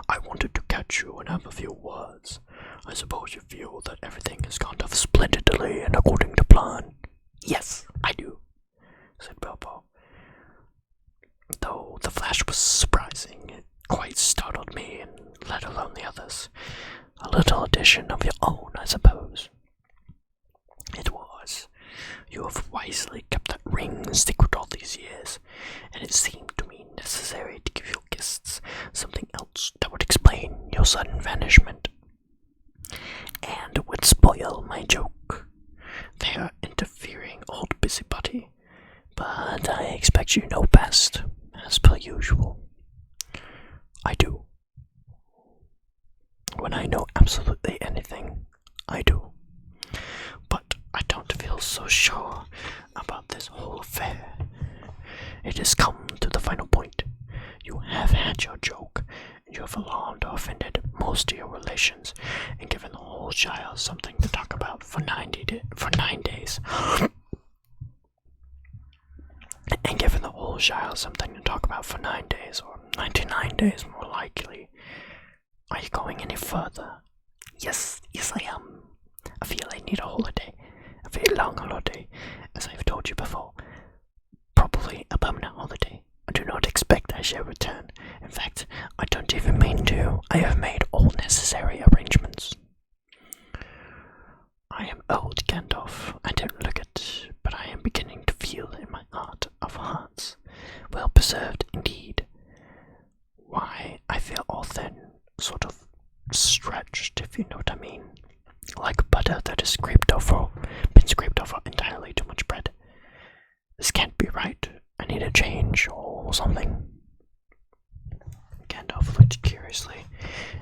"I wanted to catch you and have a few words. I suppose you feel that everything has gone off splendidly and according to plan." "Yes, I do," said Bilbo. "Though the flash was surprising, it quite startled me, and let alone the others. A little addition of your own, I suppose." "It was. You have wisely kept that ring secret all these years, and it seemed to me necessary to give your guests something else that would explain your sudden vanishment. And it would spoil my joke. They are interfering old busybody, but I expect you know best, as per usual." "I do. When I know absolutely anything, I do. But I don't feel so sure about this whole affair. It has come to the final point. You have had your joke, and you have alarmed or offended most of your relations, and given the whole Shire something to talk about for 9 days. And given the whole Shire something to talk about for 9 days, or 99 days more likely. Are you going any further?" Yes, I am. I feel I need a holiday. A very long holiday, as I've told you before. Probably a permanent holiday. I do not expect I shall return. In fact, I don't even mean to. I have made all necessary arrangements. I am old, Gandalf. I don't look it, but I am beginning to feel in my heart of hearts. Well preserved, indeed. Why, I feel all thin, sort of stretched, if you know what I mean. Like butter that has been scraped over entirely too much bread. This can't be right. I need a change or something. Gandalf looked curiously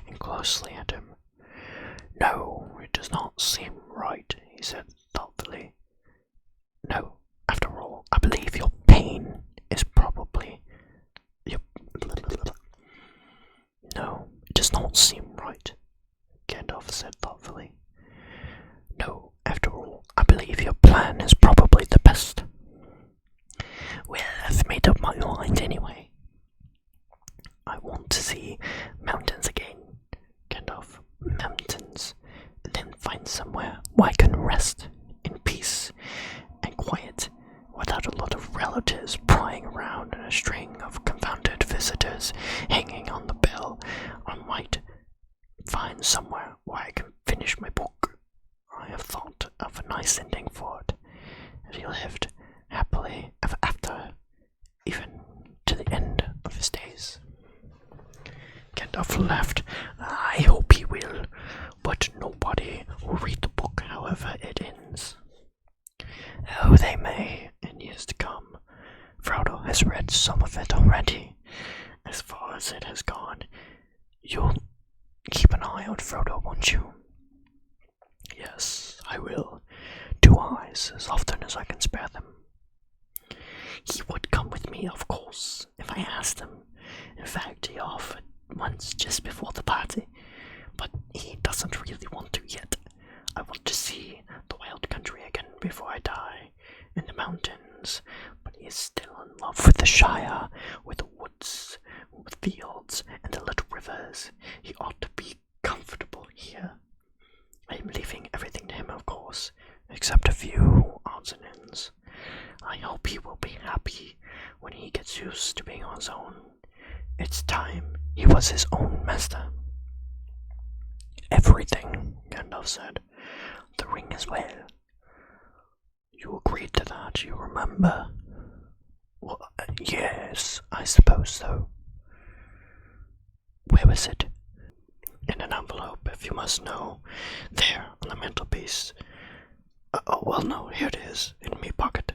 and closely at him. "No, it does not seem right," he said thoughtfully. No, after all, I believe your pain is probably your... No, it does not seem right, Gandalf said thoughtfully. No, after all, I believe your plan is probably the best. Well, I've made up my mind anyway. I want to see mountains again, Gandalf. Mountains. And then find somewhere where I can rest in peace and quiet without a lot of relatives prying around and a string of confounded visitors hanging on the bell. I might find somewhere where I can finish my book. I have thought of a nice ending for it. And he lived happily ever after, even to the end of his days. Gandalf laughed. I hope he will, but nobody will read the book however it ends. Oh, they may, in years to come. Frodo has read some of it already. As far as it has gone, you'll keep an eye on Frodo, won't you? Yes, I will. 2 eyes, as often as I can spare them. He would come with me, of course, if I asked him. In fact, he offered once just before the party, but he doesn't really want to yet. I want to see the wild country again before I die, in the mountains, but he is still in love with the Shire, with the woods, with fields, and the little rivers. He ought to be comfortable here. I am leaving everything to him, of course, except a few odds and ends. I hope he will be happy when he gets used to being on his own. It's time he was his own master. Everything, Gandalf said. The ring as well. You agreed to that, you remember? Well, yes, I suppose so. Where was it? In an envelope, if you must know. There, on the mantelpiece. Oh, well, no, here it is, in my pocket.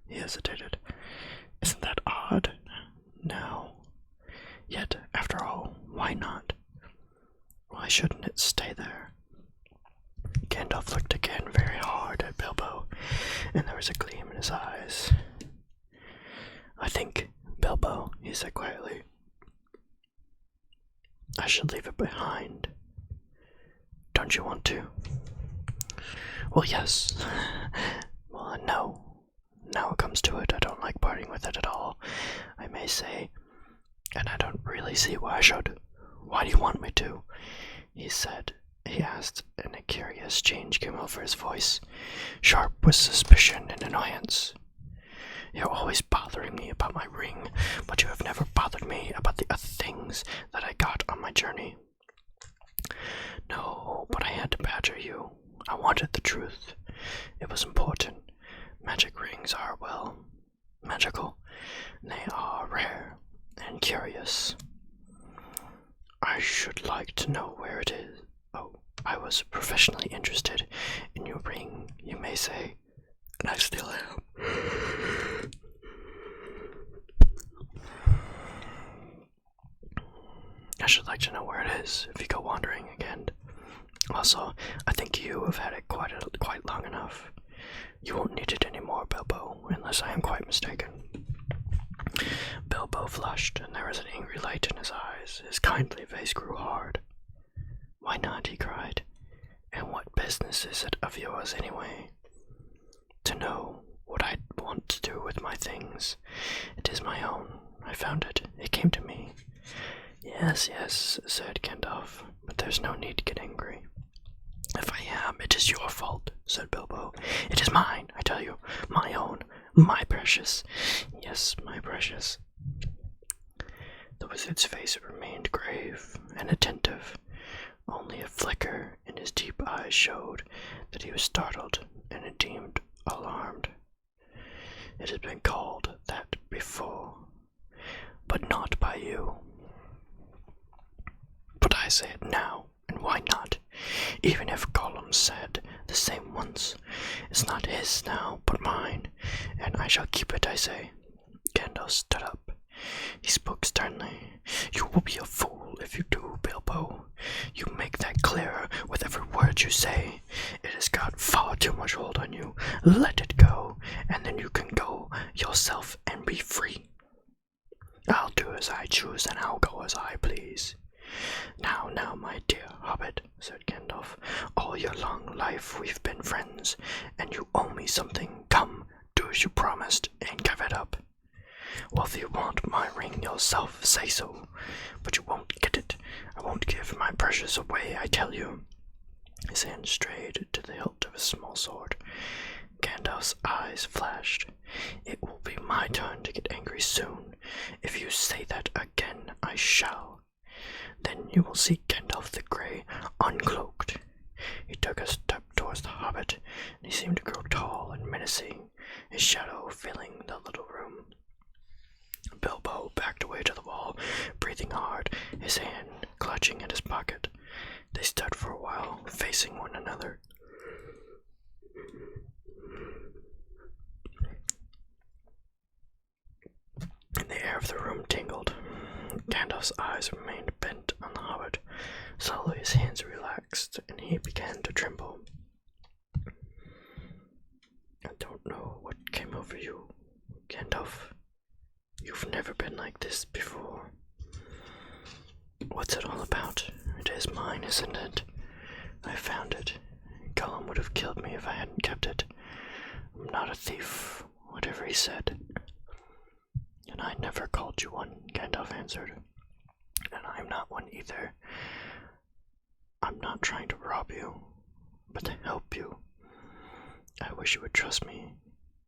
He hesitated. Isn't that odd? No. Yet, after all, why not? Why shouldn't it stay there? Gandalf looked again very hard at Bilbo, and there was a gleam in his eyes. I think, Bilbo, he said quietly, I should leave it behind. Don't you want to? Well, yes. Well, no. Now it comes to it, I don't like parting with it at all, I may say, and I don't really see why I should. Why do you want me to? He asked, and a curious change came over his voice, sharp with suspicion and annoyance. You're always bothering me about my ring, but you have never bothered me about the other things that I got on my journey. No, but I had to badger you. I wanted the truth. It was important. Magic rings are, well, magical. They are rare and curious. I should like to know where it is. Oh, I was professionally interested in your ring, you may say, and I still am. I should like to know where it is if you go wandering again. Also, I think you have had it quite long enough. You won't need it anymore, Bilbo, unless I am quite mistaken. Bilbo flushed, and there was an angry light in his eyes. His kindly face grew hard. Why not? He cried. And what business is it of yours, anyway? To know what I want to do with my things. It is my own. I found it. It came to me. Yes, said Gandalf, but there's no need to get angry. If I am, it is your fault, said Bilbo. It is mine, I tell you. My own. My precious. Yes, my precious. The wizard's face remained grave and attentive. Only a flicker in his deep eyes showed that he was startled and indeed alarmed. It had been called that before, but not by you. But I say it now, and why not? Even if Gollum said the same once, it's not his now, but mine, and I shall keep it, I say. Gandalf stood up. He spoke sternly. You will be a fool if you do, Bilbo. You make that clear with every word you say. It has got far too much hold on you. Let it go, and then you can go yourself and be free. I'll do as I choose, and I'll go as I please. Now, my dear Hobbit, said Gandalf, all your long life we've been friends, and you owe me something. Come, do as you promised, and give it up. Well, if you want my ring yourself, say so, but you won't get it. I won't give my precious away, I tell you. His hand strayed to the hilt of a small sword. Gandalf's eyes flashed. It will be my turn to get angry soon. If you say that again, I shall. Then you will see Gandalf the Grey uncloaked. He took a step towards the hobbit, and he seemed to grow tall and menacing, his shadow filling the little room. Bilbo backed away to the wall, breathing hard, his hand clutching at his pocket. They stood for a while, facing one another. The air of the room tingled. Gandalf's eyes remained bent on the hobbit. Slowly his hands relaxed, and he began to tremble. I don't know what came over you, Gandalf. You've never been like this before. What's it all about? It is mine, isn't it? I found it. Gollum would have killed me if I hadn't kept it. I'm not a thief, whatever he said. And I never called you one, Gandalf answered. And I'm not one either. I'm not trying to rob you, but to help you. I wish you would trust me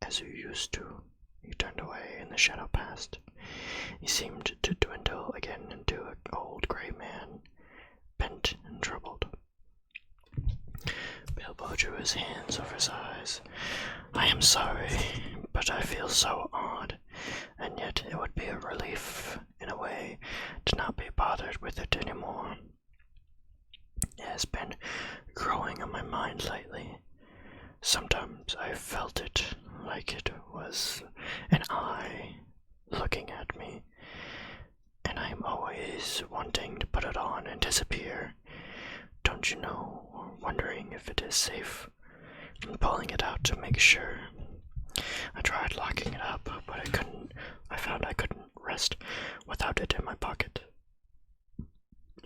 as you used to. He turned away, and the shadow passed. He seemed to dwindle again into an old gray man, bent and troubled. Bilbo drew his hands over his eyes. I am sorry, but I feel so odd, and yet it would be a relief, in a way, to not be bothered with it anymore. It has been growing on my mind lately. Sometimes I felt it like it was an eye looking at me, and I'm always wanting to put it on and disappear. Don't you know, or wondering if it is safe, and pulling it out to make sure. I tried locking it up, but I found I couldn't rest without it in my pocket.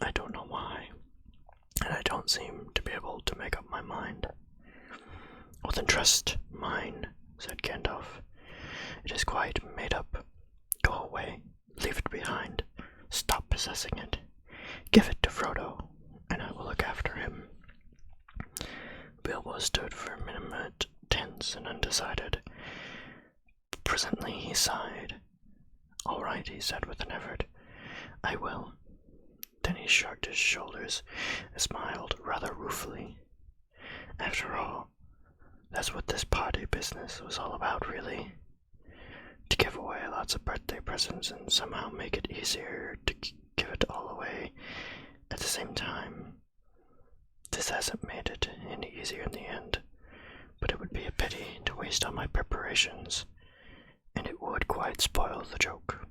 I don't know why, and I don't seem to be able to make up my mind. Well, then trust mine, said Gandalf. It is quite made up. Go away. Leave it behind. Stop possessing it. Give it to Frodo, and I will look after him. Bilbo stood for a minute, tense and undecided. Presently he sighed. All right, he said with an effort. I will. Then he shrugged his shoulders and smiled rather ruefully. After all, that's what this party business was all about, really. To give away lots of birthday presents and somehow make it easier to give it all away at the same time. This hasn't made it any easier in the end, but it would be a pity to waste all my preparations, and it would quite spoil the joke.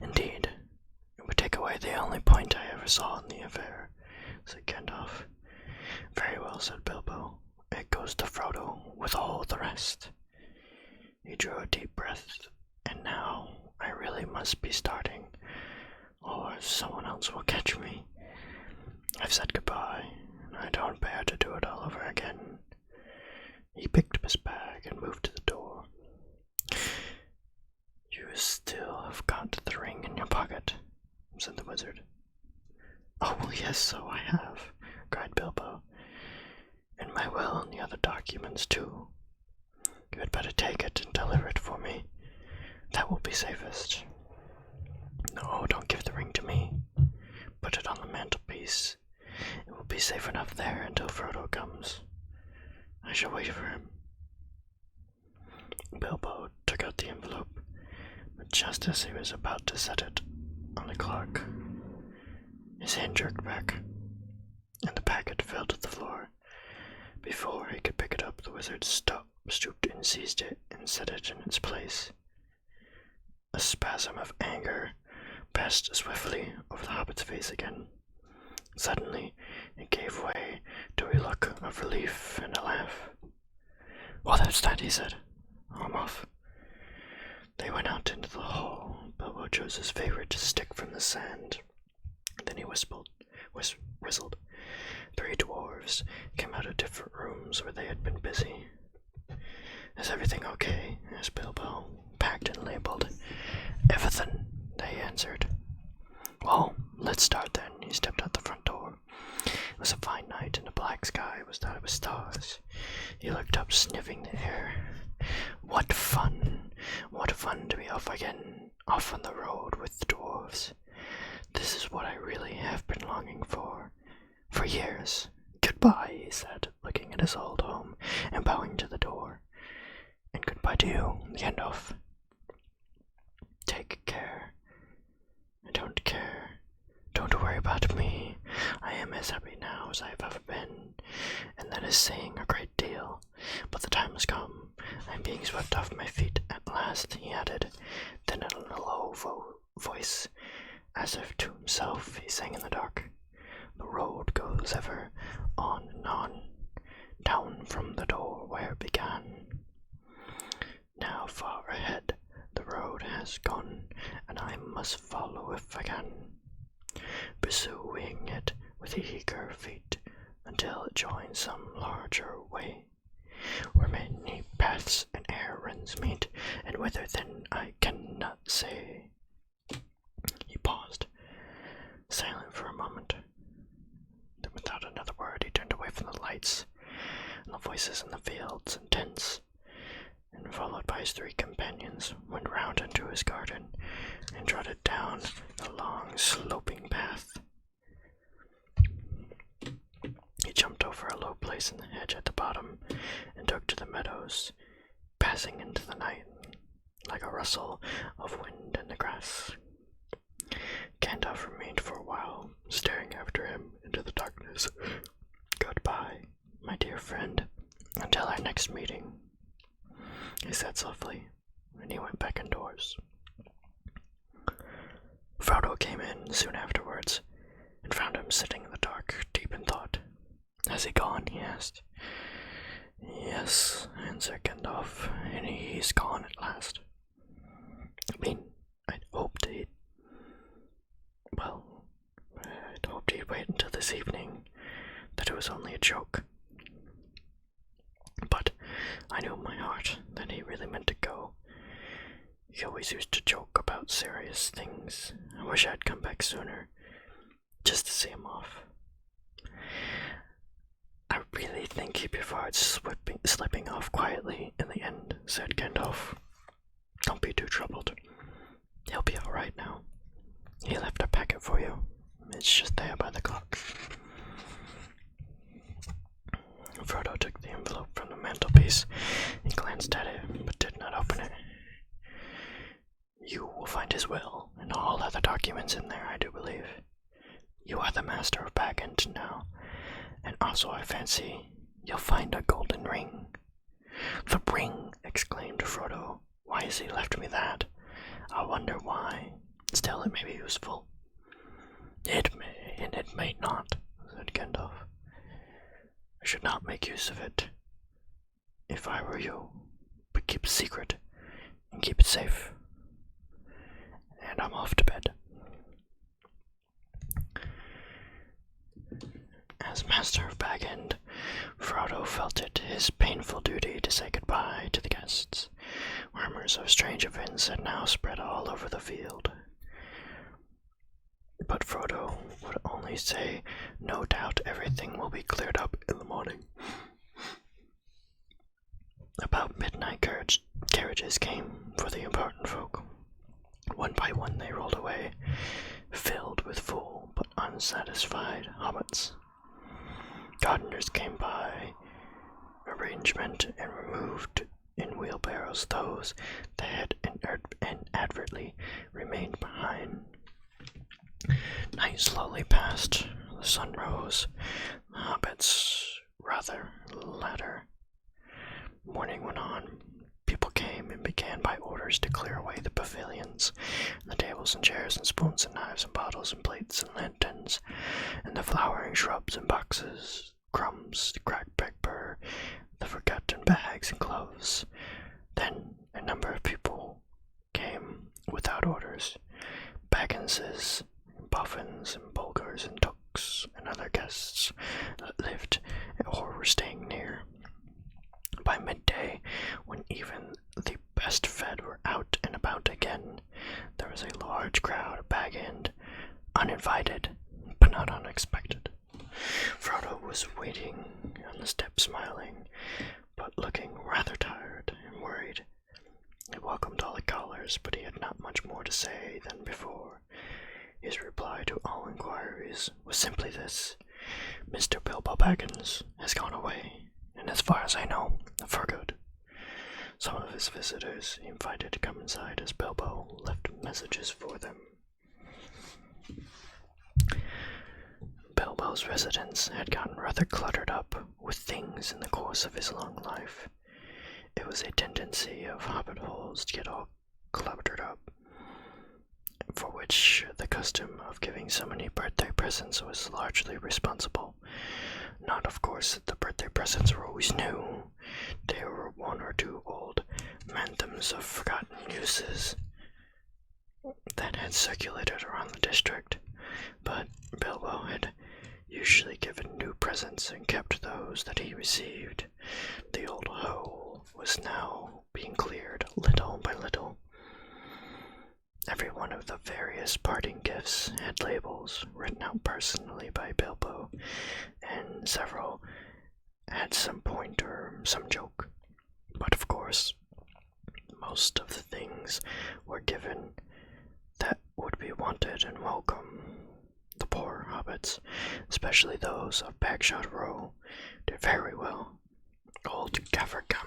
Indeed, it would take away the only point I ever saw in the affair, said Gandalf. Very well, said Bilbo. It goes to Frodo with all the rest. He drew a deep breath, and now I really must be starting, or someone else will catch me. I've said goodbye, and I don't bear to do it all over again. He picked up his bag and moved to the door. You still have got the ring in your pocket, said the wizard. Oh, well, yes, so I have, cried Bilbo. And my will and the other documents, too. You had better take it and deliver it for me. That will be safest. No, don't give the ring to me. Put it on the mantelpiece. It will be safe enough there until Frodo comes. I shall wait for him. Bilbo took out the envelope, but just as he was about to set it on the clock, his hand jerked back, and the packet fell to the floor. Before he could pick it up, the wizard stooped and seized it and set it in its place. A spasm of anger passed swiftly over the hobbit's face again. Suddenly, it gave way to a look of relief and a laugh. "Well, that's that," he said. "I'm off." They went out into the hall. Bilbo chose his favorite stick from the sand. Then he whistled. 3 dwarves came out of different rooms where they had been busy. "Is everything okay?" asked Bilbo. "Packed and labeled." "Everything," they answered. "Well, let's start then." He stepped out the front door. It was a fine night, and the black sky was dotted with stars. He looked up, sniffing the air. What fun! What fun to be off again, off on the road with the dwarves. This is what I really have been longing for years. "Goodbye," he said, looking at his old home and bowing to the door. "And goodbye to you, Gandalf. Take care. I don't care. Don't worry about me. I am as happy now as I have ever been, and that is saying a great deal. But the time has come. I am being swept off my feet at last," he added. Then in a low voice, as if to himself, he sang in the dark. "The road goes ever on and on, down from the door where it began. Now far ahead the road has gone, and I must follow if I can, pursuing it with eager feet until it joins some larger way, where many paths and errands meet, and whither then I cannot say." He paused, silent for a moment. Then without another word he turned away from the lights and the voices in the fields and tents, and followed by his 3 companions, went round into his garden and trotted down the long sloping path. He jumped over a low place in the hedge at the bottom and took to the meadows, passing into the night like a rustle of wind in the grass. Gandalf remained for a while, staring after him into the darkness. "Goodbye, my dear friend, until our next meeting," he said softly, and he went back indoors. Frodo came in soon afterwards, and found him sitting in the dark, deep in thought. "Has he gone?" he asked. "Yes," answered Gandalf, "and he's gone at last. I'd hoped he'd wait until this evening, that it was only a joke. But I knew in my heart that he really meant to go. He always used to joke about serious things. I wish I'd come back sooner, just to see him off. I really think he'd be far slipping off quietly in the end," said Gandalf. "Don't be too troubled. He'll be all right now. He left a packet for you. It's just there by the clock." Frodo took the envelope from the mantelpiece. He glanced at it, but did not open it. "You will find his will and all other documents in there, I do believe. You are the master of Bag End now, and also I fancy you'll find a golden ring." "The ring!" exclaimed Frodo. "Why has he left me that? I wonder why. Still, it may be useful." "It may, and it may not," said Gandalf. "I should not make use of it, if I were you, but keep it secret, and keep it safe. And I'm off to bed." As master of Bag End, Frodo felt it his painful duty to say goodbye to the guests. Murmurs of strange events had now spread all over the field. But Frodo would only say, "No doubt everything will be cleared up in the morning." About midnight, carriages came for the important folk. One by one they rolled away, filled with full but unsatisfied hobbits. Gardeners came by arrangement and removed in wheelbarrows those that had inadvertently remained behind. Night slowly passed, the sun rose, the hobbits rather later. Morning went on, People came and began by orders to clear away the pavilions, and the tables and chairs and spoons and knives and bottles and plates and lanterns, and the flowering shrubs and boxes, crumbs, cracked paper, the forgotten bags and gloves. Then a number of people came without orders, Bagginses, Puffins, and Bulgars, and Tooks, and other guests that lived or were staying near. By midday, when even the best fed were out and about again, there was a large crowd of Bag-End, uninvited, but not unexpected. Frodo was waiting on the step, smiling, but looking rather tired and worried. He welcomed all the callers, but he had not much more to say than before. His reply to all inquiries was simply this: Mr. Bilbo Baggins has gone away, and as far as I know, for good. Some of his visitors he invited to come inside as Bilbo left messages for them. Bilbo's residence had gotten rather cluttered up with things in the course of his long life. It was a tendency of hobbit holes to get all cluttered up, for which the custom of giving so many birthday presents was largely responsible. Not, of course, that the birthday presents were always new. There were one or two old manthems of forgotten uses that had circulated around the district, but Bilbo had usually given new presents and kept those that he received. The old hole was now being cleared little by little. Every one of the various parting gifts had labels written out personally by Bilbo, and several had some point or some joke. But of course, most of the things were given that would be wanted and welcome. The poor hobbits, especially those of Bagshot Row, did very well. Old Gaffer got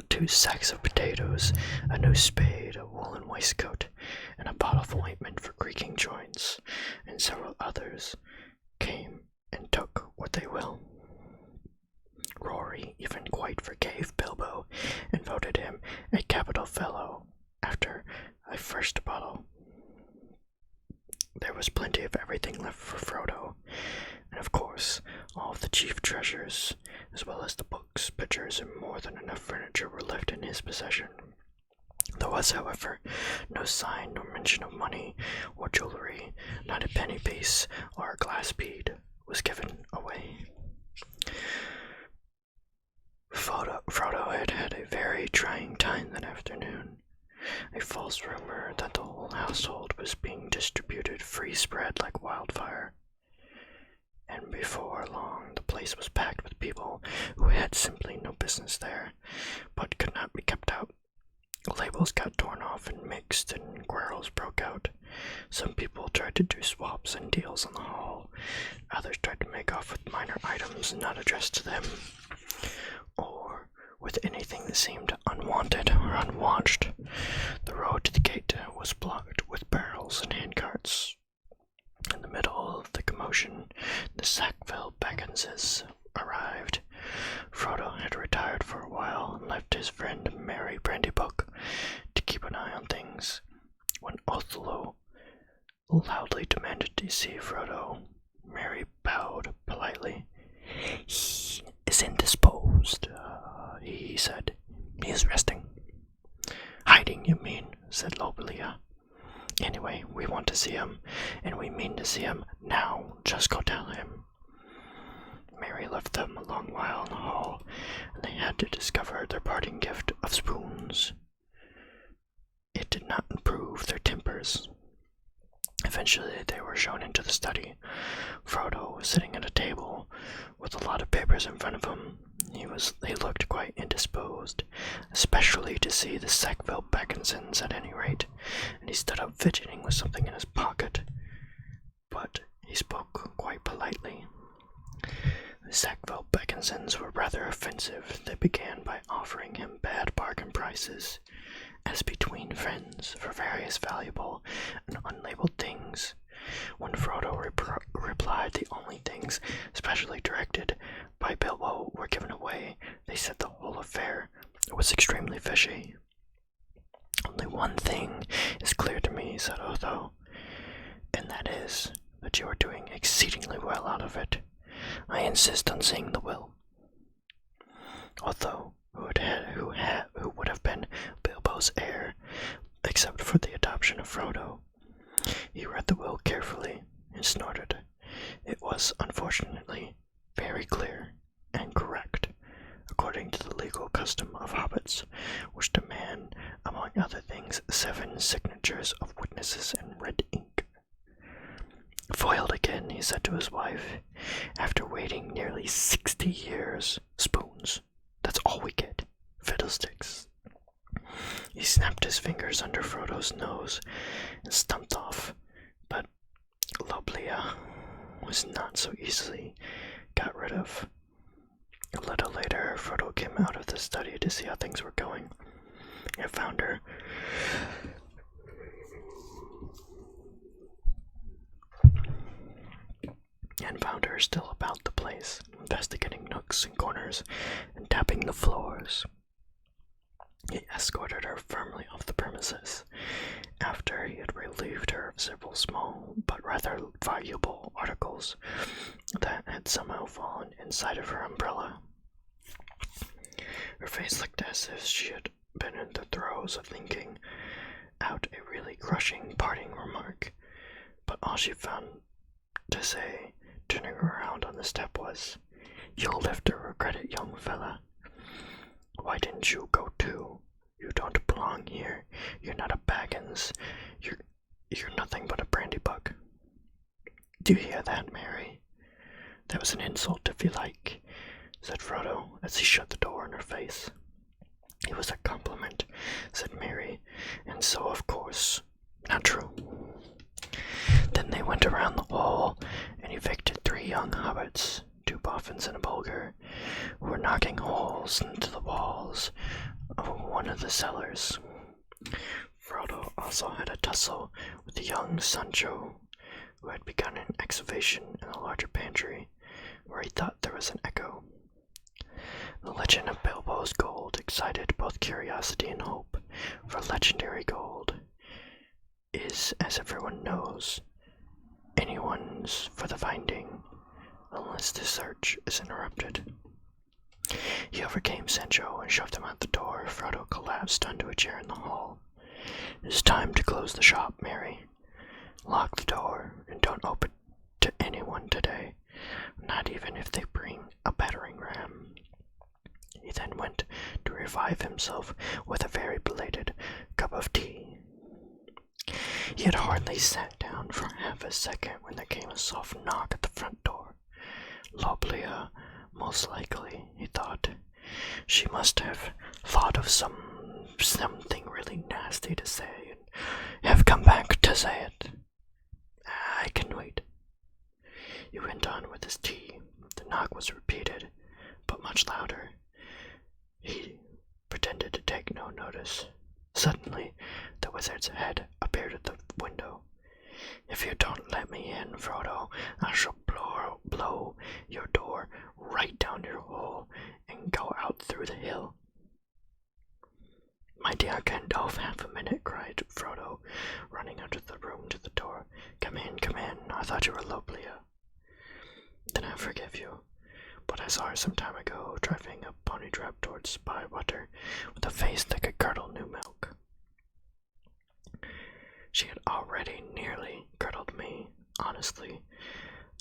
2 sacks of potatoes, a new spade, a woolen waistcoat, and a bottle of ointment for creaking joints, and several others came and took what they will. Rory even quite forgave Bilbo and voted him a capital fellow after a first bottle. There was plenty of everything left for Frodo, and of course, all of the chief treasures, as well as the books, pictures, and more than enough furniture were left in his possession. There was, however, no sign nor mention of money or jewelry. Not a penny piece or a glass bead was given away. Frodo had had a very trying time that afternoon. A false rumor that the whole household was being distributed free spread like wildfire, and before long the place was packed with people who had simply no business there, but could not be kept out. Labels got torn off and mixed, and quarrels broke out. Some people tried to do swaps and deals in the hall. Others tried to make off with minor items not addressed to them, or with anything that seemed unwanted or unwatched. The road to the gate was blocked with barrels and handcarts. In the middle of the commotion, the Sackville Bagginses arrived. Frodo had retired for a while and left his friend Merry Brandybook to keep an eye on things. When Othello loudly demanded to see Frodo, Merry bowed politely. "He is indisposed," he said. "He is resting." "Hiding, you mean," said Lobelia. "Anyway, we want to see him, and we mean to see him now. Just go tell him." Merry left them a long while in the hall, and they had to discover their parting gift of spoons. It did not improve their tempers. Eventually they were shown into the study. Frodo was sitting at a table with a lot of papers in front of him. He looked quite indisposed, especially to see the Sackville Bagginsons at any rate, and he stood up fidgeting with something in his pocket. But he spoke quite politely. The Sackville Bagginsons were rather offensive. They began by offering him bad bargain prices, as between friends, for various valuable and unlabeled things. When Frodo replied the only things specially directed by Bilbo were given away, they said the whole affair was extremely vicious. is that you are doing exceedingly well out of it. I insist on seeing the will." Otho, who would have been Bilbo's heir, except for the adoption of Frodo, he read the will carefully and snorted. It was, unfortunately, very clear and correct, according to the legal custom of hobbits, which demand, among other things, 7 signatures of witnesses in red ink. "Foiled again," he said to his wife, "after waiting nearly 60 years. Spoons. That's all we get. Fiddlesticks." He snapped his fingers under Frodo's nose and stumped off, but Lobelia was not so easily got rid of. A little later, Frodo came out of the study to see how things were going, and found her still about the place, investigating nooks and corners and tapping the floors. He escorted her firmly off the premises, after he had relieved her of several small but rather valuable articles that had somehow fallen inside of her umbrella. Her face looked as if she had been in the throes of thinking out a really crushing parting remark, but all she found to say, turning around on the step, was, "You'll live to regret it, young fella. Why didn't you go too? You don't belong here. You're not a Baggins. You're nothing but a brandy-buck." "Do you hear that, Mary? That was an insult, if you like," said Frodo, as he shut the door in her face. "It was a compliment," said Mary, "and so, of course, not true." Then they went around the wall and evicted 3 young hobbits, 2 boffins and a bulgar, who were knocking holes into the walls of one of the cellars. Frodo also had a tussle with the young Sancho, who had begun an excavation in the larger pantry, where he thought there was an echo. The legend of Bilbo's gold excited both curiosity and hope, for legendary gold is, as everyone knows, anyone's for the finding, unless the search is interrupted. He overcame Sancho and shoved him out the door. Frodo collapsed onto a chair in the hall. "It is time to close the shop, Mary. Lock the door and don't open to anyone today, not even if they bring a battering ram." He then went to revive himself with a very belated cup of tea. He had hardly sat down for half a second when there came a soft knock at the front door. Lobelia, most likely, he thought. She must have thought of something really nasty to say and have come back to say it. "I can wait." He went on with his tea. The knock was repeated, but much louder. He pretended to take no notice. Suddenly, the wizard's head appeared at the window. "If you don't let me in, Frodo, I shall blow your door right down your hole and go out through the hill." "My dear Gandalf, half a minute," cried Frodo, running out of the room to the door. Come in. I thought you were Lobelia." "Then I forgive you. But I saw her some time ago, driving a pony trap towards Bywater, with a face that could curdle new milk." She had already nearly curdled me. Honestly,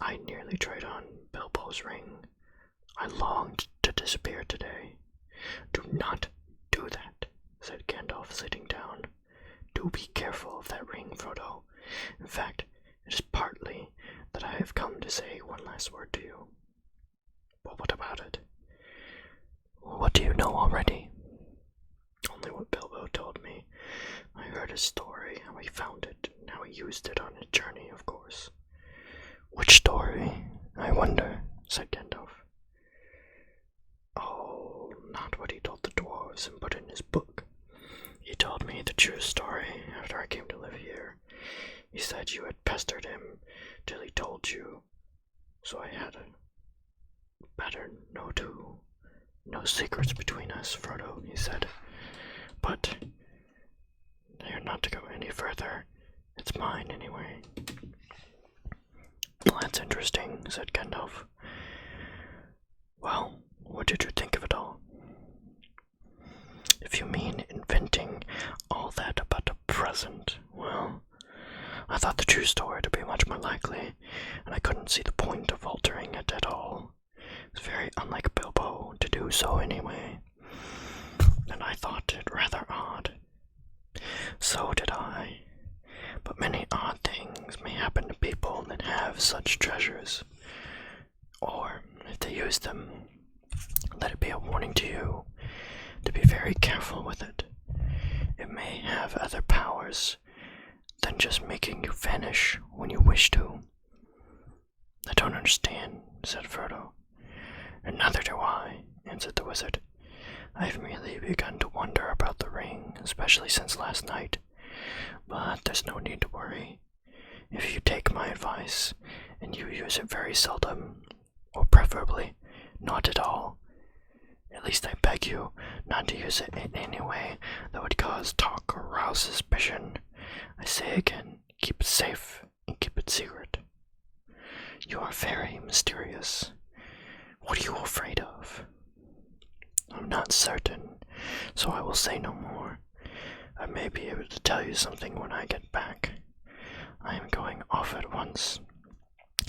I nearly tried on Bilbo's ring. I longed to disappear today. "Do not do that," said Gandalf, sitting down. "Do be careful of that ring, Frodo. In fact, it is partly that I have come to say one last word to you." "Well, what about it?" "What do you know already?" "Only what Bilbo told me. I heard his story, how he found it, and how he used it on his journey, of course." "Which story, I wonder?" said Gandalf. "Oh, not what he told the dwarves and put in his book. He told me the true story after I came to live here. He said you had pestered him till he told you, so I had better no secrets between us, Frodo," he said. "But they are not to go any further. It's mine, anyway." Well, that's interesting, said Gandalf. Well, what did you think of it all? If you mean inventing all that about the present, well, I thought the true story to be much more likely, and I couldn't see the point of altering it at all. It's very unlike Bilbo to do so anyway, and I thought it rather odd. So did I. But many odd things may happen to people that have such treasures. Or, if they use them, let it be a warning to you to be very careful with it. It may have other powers than just making you vanish when you wish to. I don't understand, said Frodo. And neither do I, answered the wizard. I've merely begun to wonder about the ring, especially since last night. But there's no need to worry. If you take my advice, and you use it very seldom, or preferably not at all, at least I beg you not to use it in any way that would cause talk or rouse suspicion. I say again, keep it safe and keep it secret. You are very mysterious. What are you afraid of? I'm not certain, so I will say no more. I may be able to tell you something when I get back. I am going off at once,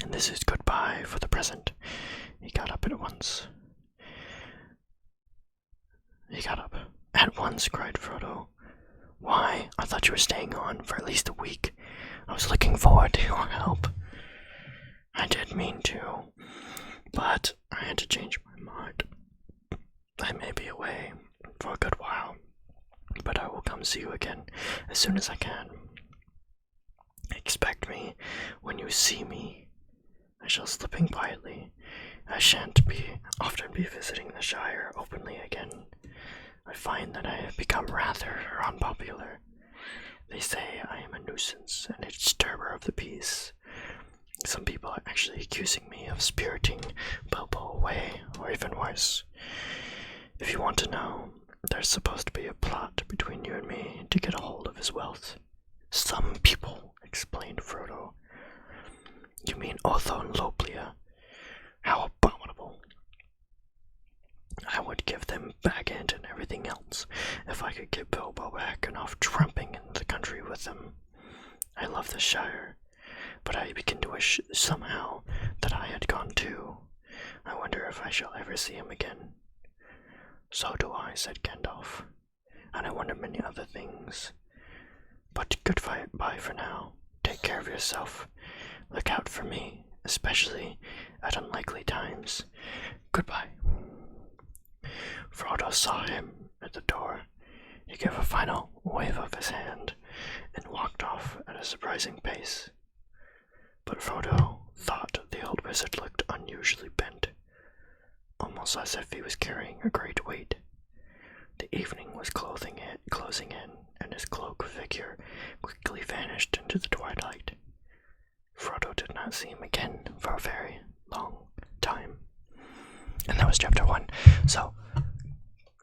and this is goodbye for the present. He got up at once. At once, cried Frodo. Why, I thought you were staying on for at least a week. I was looking forward to your help. I did mean to, but I had to change my mind. I may be away for a good while, but I will come see you again as soon as I can. Expect me when you see me. I shall slip in quietly. I shan't often be visiting the Shire openly again. I find that I have become rather unpopular. They say I am a nuisance and a disturber of the peace. Some people are actually accusing me of spiriting Bilbo away, or even worse. If you want to know, there's supposed to be a plot between you and me to get a hold of his wealth. Some people, explained Frodo. You mean Otho and Loplia? How abominable. I would give them Baggage and everything else if I could get Bilbo back and off tramping in the country with them. I love the Shire, but I begin to wish somehow that I had gone too. I wonder if I shall ever see him again. So do I, said Gandalf, and I wonder many other things. But goodbye for now. Take care of yourself. Look out for me, especially at unlikely times. Goodbye. Frodo saw him at the door. He gave a final wave of his hand and walked off at a surprising pace. But Frodo thought the old wizard looked unusually bent, almost as if he was carrying a great weight. The evening was closing in, and his cloaked figure quickly vanished into the twilight. Frodo did not see him again for a very long time. And that was chapter 1. So,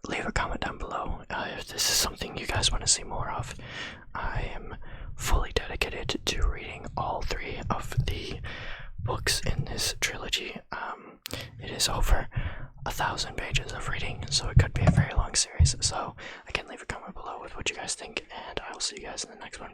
leave a comment down below if this is something you guys want to see more of. I am fully dedicated to reading all 3 of the books in this trilogy. It is over 1,000 pages of reading, so it could be a very long series. So, again, leave a comment below with what you guys think, and I will see you guys in the next one.